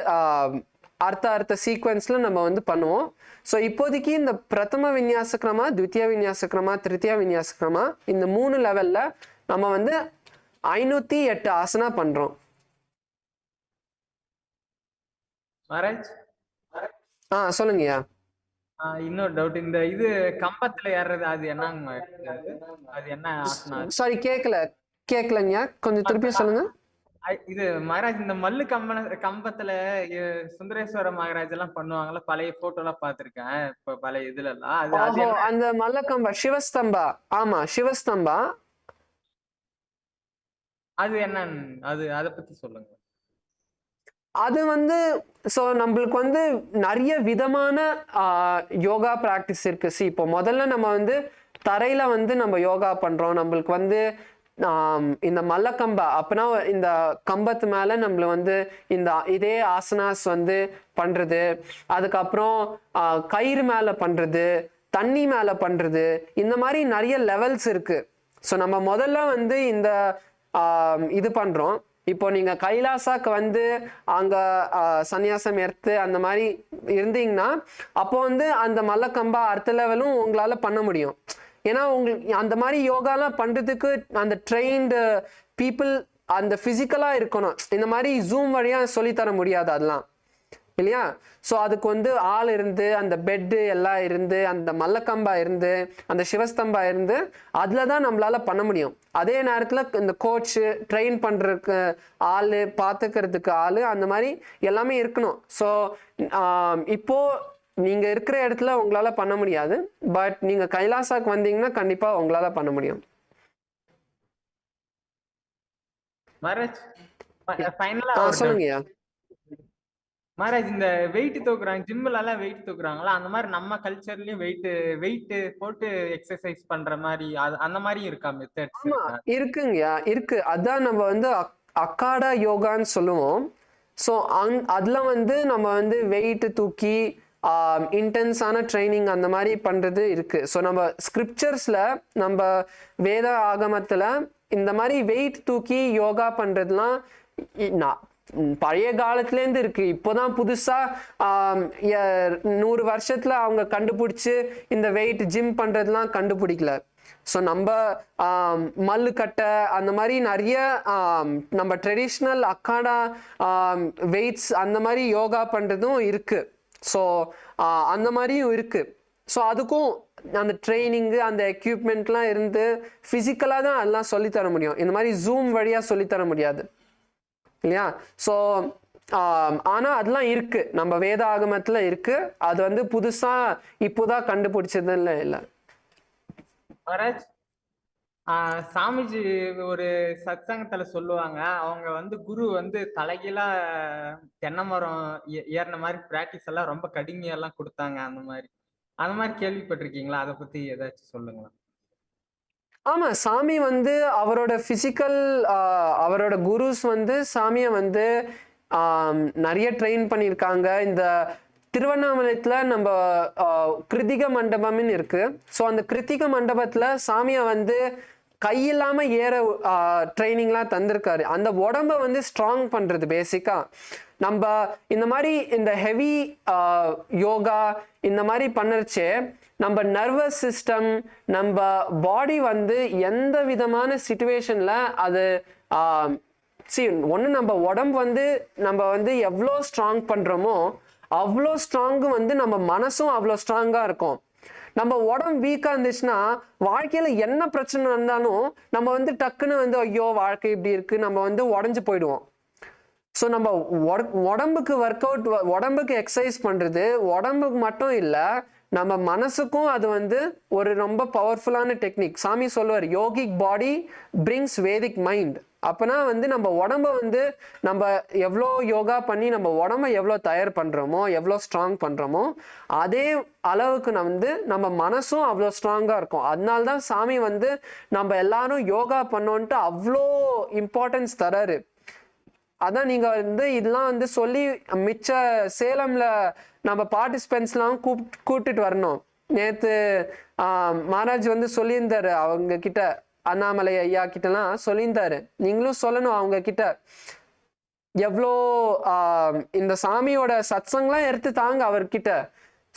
[SPEAKER 2] அடுத்த சீக்வன்ஸ்ல நம்ம வந்து பண்ணுவோம். ஸோ இப்போதைக்கு இந்த பிரதம விநியாச கிரமா, த்வித்திய விநியாச கிரமா, திருத்தியா விநியாச கிரமா இந்த 3 லெவல்ல நம்ம வந்து 508 ஆசனா பண்றோம்.
[SPEAKER 3] மகாராஜ்
[SPEAKER 2] சொல்லுங்கய்யா.
[SPEAKER 3] இன்னொரு டவுட், இந்த இது கம்பத்துல ஏறுறது அது என்னங்க அது? அது என்ன ஆசனா?
[SPEAKER 2] சாரி, கேட்கலங்கய்யா, கொஞ்சம் திருப்பி சொல்லுங்க.
[SPEAKER 3] இது மகாராஜ், இந்த மல்லு கம்பத்துல சுந்தரேஸ்வர மகாராஜ் எல்லாம் பண்ணுவாங்கல்ல, பழைய போட்டோ எல்லாம் பாத்திருக்கேன் இப்ப பழைய இதுல எல்லாம். அது
[SPEAKER 2] ஓஹோ, அந்த மல்லக்கம்பா, சிவஸ்தம்பா. ஆமா, சிவஸ்தம்பா.
[SPEAKER 3] அது என்னன்னு அதை பத்தி சொல்லுங்க.
[SPEAKER 2] அது வந்து ஸோ நம்மளுக்கு வந்து நிறைய விதமான யோகா ப்ராக்டிஸ் இருக்கு. இப்போ முதல்ல நம்ம வந்து தரையில வந்து நம்ம யோகா பண்றோம். நம்மளுக்கு வந்து இந்த மல்லக்கம்பா அப்பனா இந்த கம்பத்து மேல நம்மள வந்து இதே ஆசனாஸ் வந்து பண்றது. அதுக்கப்புறம் கயிறு மேல பண்றது, தண்ணி மேல பண்றது, இந்த மாதிரி நிறைய லெவல்ஸ் இருக்கு. ஸோ நம்ம முதல்ல வந்து இந்த இது பண்றோம். இப்போ நீங்க கைலாசாக்கு வந்து அங்க சன்னியாசம் எடுத்து அந்த மாதிரி இருந்தீங்கன்னா அப்போ வந்து அந்த மல்லக்கம்பா அடுத்த லெவலும் உங்களால பண்ண முடியும். ஏன்னா உங்களுக்கு அந்த மாதிரி யோகாலாம் பண்றதுக்கு அந்த ட்ரெயின்டு பீப்புள் அந்த பிசிக்கலா இருக்கணும். இந்த மாதிரி ஜூம் வழியா சொல்லித்தர முடியாது அதெல்லாம், இல்லையா? ஸோ அதுக்கு வந்து ஆள் இருந்து, அந்த பெட்டு எல்லாம் இருந்து, அந்த மல்லக்கம்பா இருந்து, அந்த சிவஸ்தம்பா இருந்து, அதில் தான் நம்மளால பண்ண முடியும். அதே நேரத்தில் இந்த கோச்சு ட்ரெயின் பண்ணுறதுக்கு ஆள், பார்த்துக்கிறதுக்கு ஆள், அந்த மாதிரி எல்லாமே இருக்கணும். ஸோ இப்போ நீங்கள் இருக்கிற இடத்துல உங்களால் பண்ண முடியாது. பட் நீங்கள் கைலாசாக்கு வந்தீங்கன்னா கண்டிப்பாக உங்களால் பண்ண முடியும். சொல்லுங்கய்யா.
[SPEAKER 3] மகாராஜ், இந்த வெயிட் தூக்குறாங்க, ஜிம்ல எல்லாம் வெயிட் தூக்குறாங்களா, அந்த மாதிரி நம்ம கல்ச்சர்லயும் வெயிட் போட்டு எக்ஸசைஸ் பண்ற மாதிரி அந்த மாதிரி இருக்கா மெத்தட்ஸ்?
[SPEAKER 2] இருக்குங்கய்யா, இருக்கு. அதான் நம்ம வந்து அக்காடா யோகான்னு சொல்லுவோம். ஸோ அதுல வந்து நம்ம வந்து வெயிட் தூக்கி இன்டென்ஸான ட்ரைனிங் அந்த மாதிரி பண்றது இருக்கு. ஸோ நம்ம ஸ்கிரிப்சர்ஸ்ல, நம்ம வேத ஆகமத்துல இந்த மாதிரி வெயிட் தூக்கி யோகா பண்றதுலாம் பழைய காலத்துலேருந்து இருக்கு. இப்போதான் புதுசா 100 வருஷத்துல அவங்க கண்டுபிடிச்சு இந்த வெயிட் ஜிம் பண்றதுலாம் கண்டுபிடிக்கல. ஸோ நம்ம மல்லுக்கட்டை அந்த மாதிரி நிறைய நம்ம ட்ரெடிஷ்னல் அக்காடா வெயிட்ஸ் அந்த மாதிரி யோகா பண்றதும் இருக்கு. ஸோ அந்த மாதிரியும் இருக்கு. ஸோ அதுக்கும் அந்த ட்ரைனிங்கு, அந்த எக்யூப்மெண்ட்லாம் இருந்து ஃபிசிக்கலாக தான் அதெல்லாம் சொல்லித்தர முடியும். இந்த மாதிரி ஜூம் வழியாக சொல்லித்தர முடியாது, இல்லையா? ஸோ ஆனால் அதெல்லாம் இருக்கு, நம்ம வேத ஆகமத்தில் இருக்கு. அது வந்து புதுசா இப்போதான் கண்டுபிடிச்சது இல்லை.
[SPEAKER 3] சாமிஜி ஒரு சத்சங்கத்துல சொல்லுவாங்க, அவங்க வந்து குரு வந்து தலைகீழா தென்னை மரம் ஏறின மாதிரி பிராக்டிஸ் எல்லாம் ரொம்ப கடுமையெல்லாம் கொடுத்தாங்க. அந்த மாதிரி கேள்விப்பட்டிருக்கீங்களா? அதை பத்தி ஏதாச்சும் சொல்லுங்களா?
[SPEAKER 2] ஆமா, சாமி வந்து அவரோட பிசிக்கல் அவரோட குருஸ் வந்து சாமியை வந்து நிறைய ட்ரெயின் பண்ணியிருக்காங்க. இந்த திருவண்ணாமலைத்துல நம்ம கிருத்திக மண்டபம்னு இருக்கு. ஸோ அந்த கிருத்திக மண்டபத்துல சாமியை வந்து கையில்லாம ஏற ட்ரைனிங்லாம் தந்திருக்காரு. அந்த உடம்ப வந்து ஸ்ட்ராங் பண்றது பேசிக்கா. நம்ம இந்த மாதிரி இந்த ஹெவி யோகா இந்த மாதிரி பண்ணுறச்சே நம்ம நர்வஸ் சிஸ்டம், நம்ம பாடி வந்து எந்த விதமான சிச்சுவேஷன்ல அது ஒன்று நம்ம உடம்பு வந்து நம்ம வந்து எவ்வளோ ஸ்ட்ராங் பண்றோமோ அவ்வளோ ஸ்ட்ராங்கு வந்து நம்ம மனசும் அவ்வளோ ஸ்ட்ராங்கா இருக்கும். நம்ம உடம்பு வீக்கா இருந்துச்சுன்னா வாழ்க்கையில என்ன பிரச்சனை இருந்தாலும் நம்ம வந்து டக்குன்னு வந்து ஐயோ வாழ்க்கை இப்படி இருக்கு, நம்ம வந்து உடஞ்சு போயிடுவோம். ஸோ நம்ம உடம்புக்கு ஒர்க் அவுட், உடம்புக்கு எக்ஸசைஸ் பண்றது உடம்புக்கு மட்டும் இல்லை, நம்ம மனசுக்கும் அது வந்து ஒரு ரொம்ப பவர்ஃபுல்லான டெக்னிக். சாமி சொல்லுவார், யோகிக் பாடி பிரிங்ஸ் வேதிக் மைண்ட். அப்பனா வந்து நம்ம உடம்ப வந்து நம்ம எவ்வளோ யோகா பண்ணி நம்ம உடம்ப எவ்வளோ தயார் பண்றோமோ, எவ்வளோ ஸ்ட்ராங் பண்றோமோ, அதே அளவுக்கு வந்து நம்ம மனசும் அவ்வளோ ஸ்ட்ராங்கா இருக்கும். அதனால்தான் சாமி வந்து நம்ம எல்லாரும் யோகா பண்ணோன்ட்டு அவ்வளோ இம்பார்ட்டன்ஸ் தராரு. அதான் நீங்க வந்து இதெல்லாம் வந்து சொல்லி மிச்ச சேலம்ல நம்ம பார்ட்டிசிபென்ட்ஸ்லாம் கூப்பிட்டுட்டு வரணும். நேத்து மகாராஜ் வந்து சொல்லியிருந்தாரு அவங்க கிட்ட, அண்ணாமலை ஐயா கிட்டலாம் சொல்லியிருந்தாரு. நீங்களும் சொல்லணும் அவங்க கிட்ட. எவ்வளோ இந்த சாமியோட சத்சங்லாம் எடுத்து தாங்க அவர்கிட்ட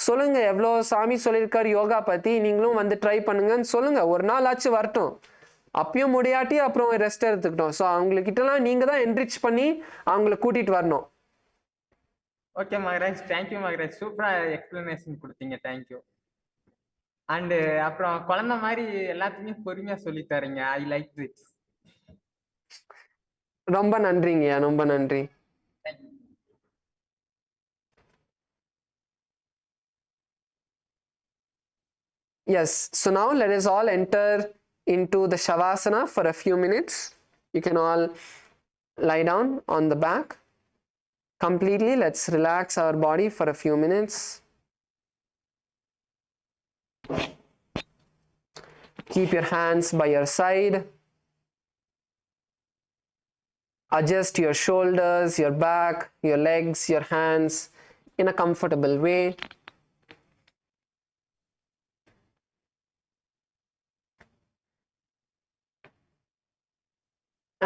[SPEAKER 2] சொல்லுங்க, எவ்வளோ சாமி சொல்லியிருக்காரு யோகா பத்தி, நீங்களும் வந்து ட்ரை பண்ணுங்கன்னு சொல்லுங்க. ஒரு நாள் ஆச்சு வரட்டும், அப்பயும் முடியாட்டி அப்புறம் ரெஸ்ட் எடுத்துக்கிட்டோம். ஸோ அவங்கக்கிட்டலாம் நீங்க தான் என்ரிச் பண்ணி அவங்கள கூட்டிட்டு வரணும்.
[SPEAKER 3] ஓகே மகராஜ், தேங்க்யூ மகராஜ், சூப்பரா எக்ஸ்பிளனேஷன் கொடுத்தீங்க, தேங்க்யூ. அண்டு அப்புறம் குழந்தை மாதிரி எல்லாத்துக்குமே பொறுமையா சொல்லி தரீங்க. I like this.
[SPEAKER 2] ரொம்ப நன்றிங்கய்யா, ரொம்ப நன்றி. Yes, so now let us all enter into the Shavasana for a few minutes. You can all lie down on the back. Completely, let's relax our body for a few minutes. Keep your hands by your side. Adjust your shoulders, your back, your legs, your hands in a comfortable way.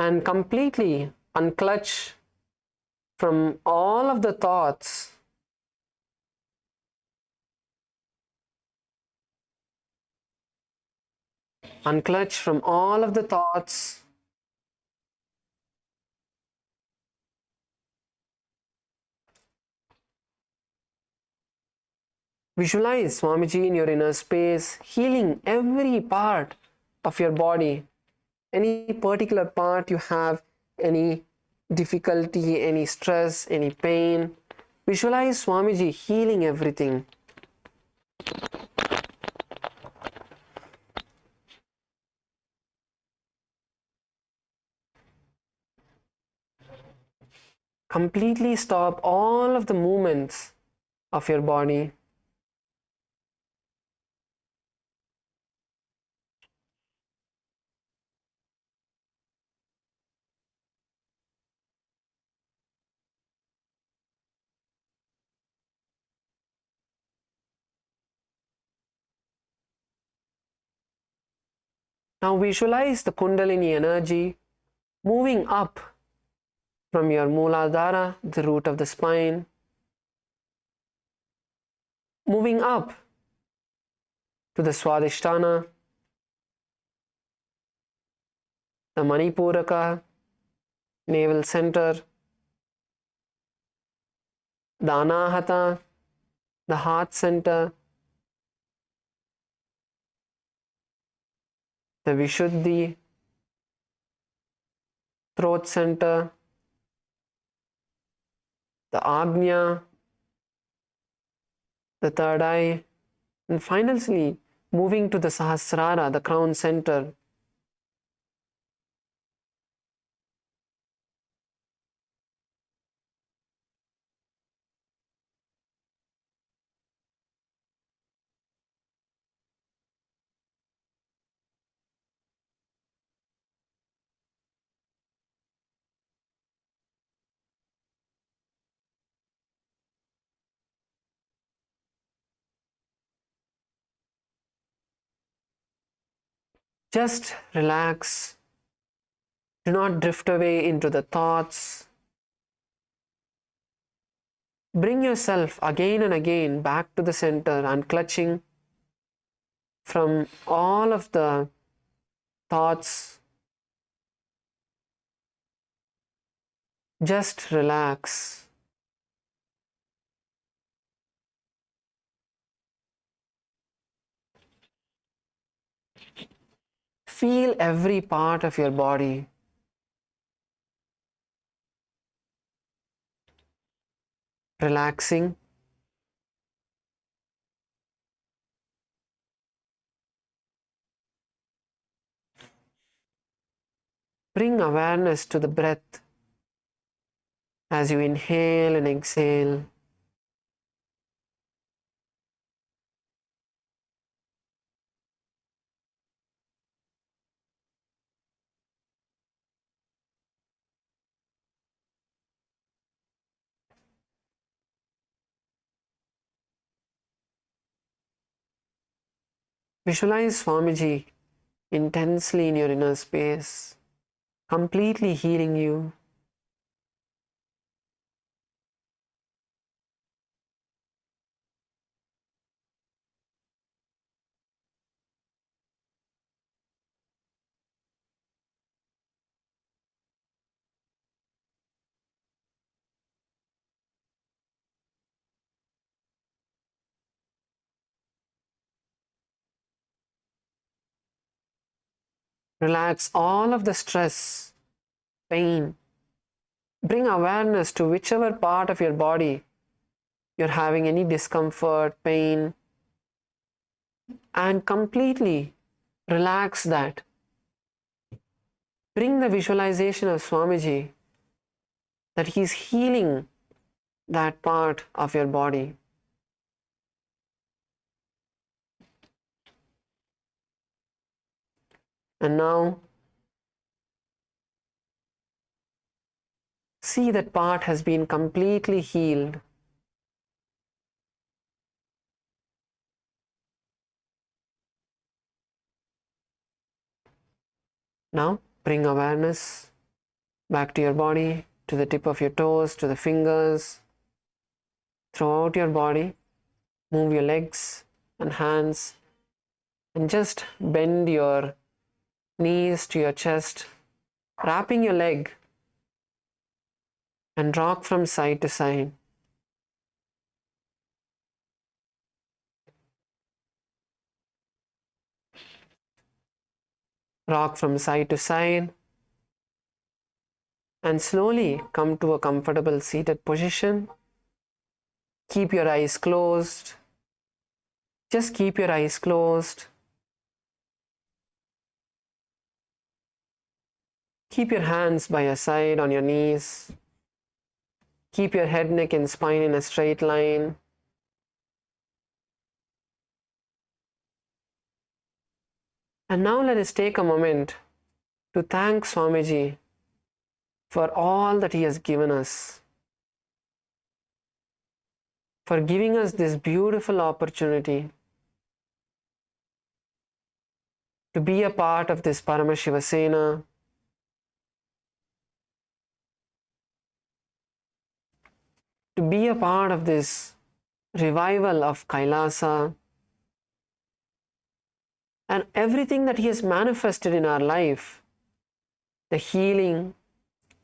[SPEAKER 2] And completely unclutch from all of the thoughts. Unclutch from all of the thoughts. Visualize Swamiji in your inner space, healing every part of your body. Any particular part you have any difficulty, any stress, any pain, visualize Swamiji healing everything. Completely stop all of the movements of your body. Now visualize the Kundalini energy moving up from your Mooladhara, the root of the spine, moving up to the Swadhisthana, the Manipuraka, navel center, the Anahata, the heart center, the Vishuddhi, throat center, the Agnya, the third eye, and finally moving to the Sahasrara, the crown center. Just relax. Do not drift away into the thoughts. Bring yourself again and again back to the center, unclutching from all of the thoughts. Just relax. Feel every part of your body. Relaxing. Bring awareness to the breath as you inhale and exhale. Visualize Swamiji intensely in your inner space, completely healing you. Relax all of the stress, pain. Bring awareness to whichever part of your body you're having any discomfort, pain, and completely relax that. Bring the visualization of Swamiji that he's healing that part of your body. And now, see that part has been completely healed. Now, bring awareness back to your body, to the tip of your toes, to the fingers, throughout your body. Move your legs and hands and just bend your knees to your chest, wrapping your leg and rock from side to side. Rock from side to side and slowly come to a comfortable seated position. Keep your eyes closed. Just keep your eyes closed. Keep your hands by your side on your knees. Keep your head, neck, and spine in a straight line. And now let us take a moment to thank Swamiji for all that he has given us, for giving us this beautiful opportunity to be a part of this Paramashiva Sena, to be a part of this revival of Kailasa, and everything that he has manifested in our life, the healing,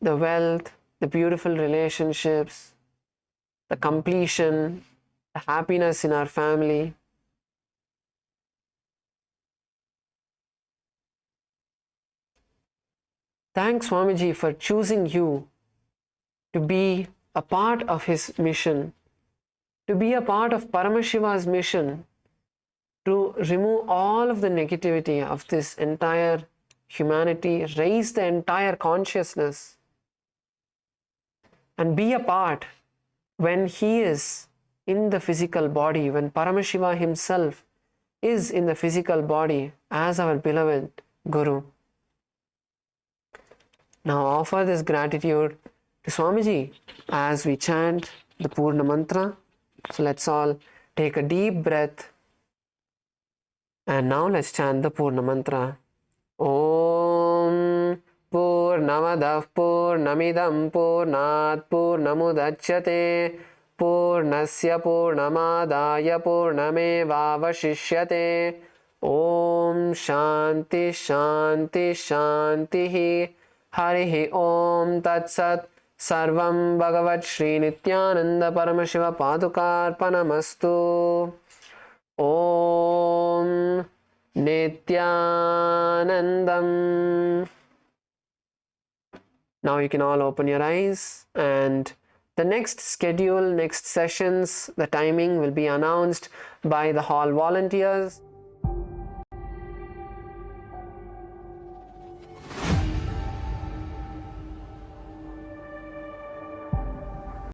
[SPEAKER 2] the wealth, the beautiful relationships, the completion, the happiness in our family. Thanks Swamiji for choosing you to be a part of his mission, to be a part of Paramashiva's mission, to remove all of the negativity of this entire humanity, raise the entire consciousness, and be a part when he is in the physical body, when Paramashiva himself is in the physical body as our beloved Guru. Now offer this gratitude to Swamiji as we chant the Purna Mantra. So let's all take a deep breath. And now let's chant the Purna Mantra. Om Purnamadav Purnamidam Purnat Purnamudachyate Purnasya Purnamadaya Purnamevavashishyate. Om Shanti Shanti Shanti Harihi Om Tat Sat. Sarvam Bhagavat Shri Nithyananda Paramashiva Padukarpanamastu. Om Nithyanandam. Now you can all open your eyes, and the next schedule, next sessions, the timing will be announced by the hall volunteers.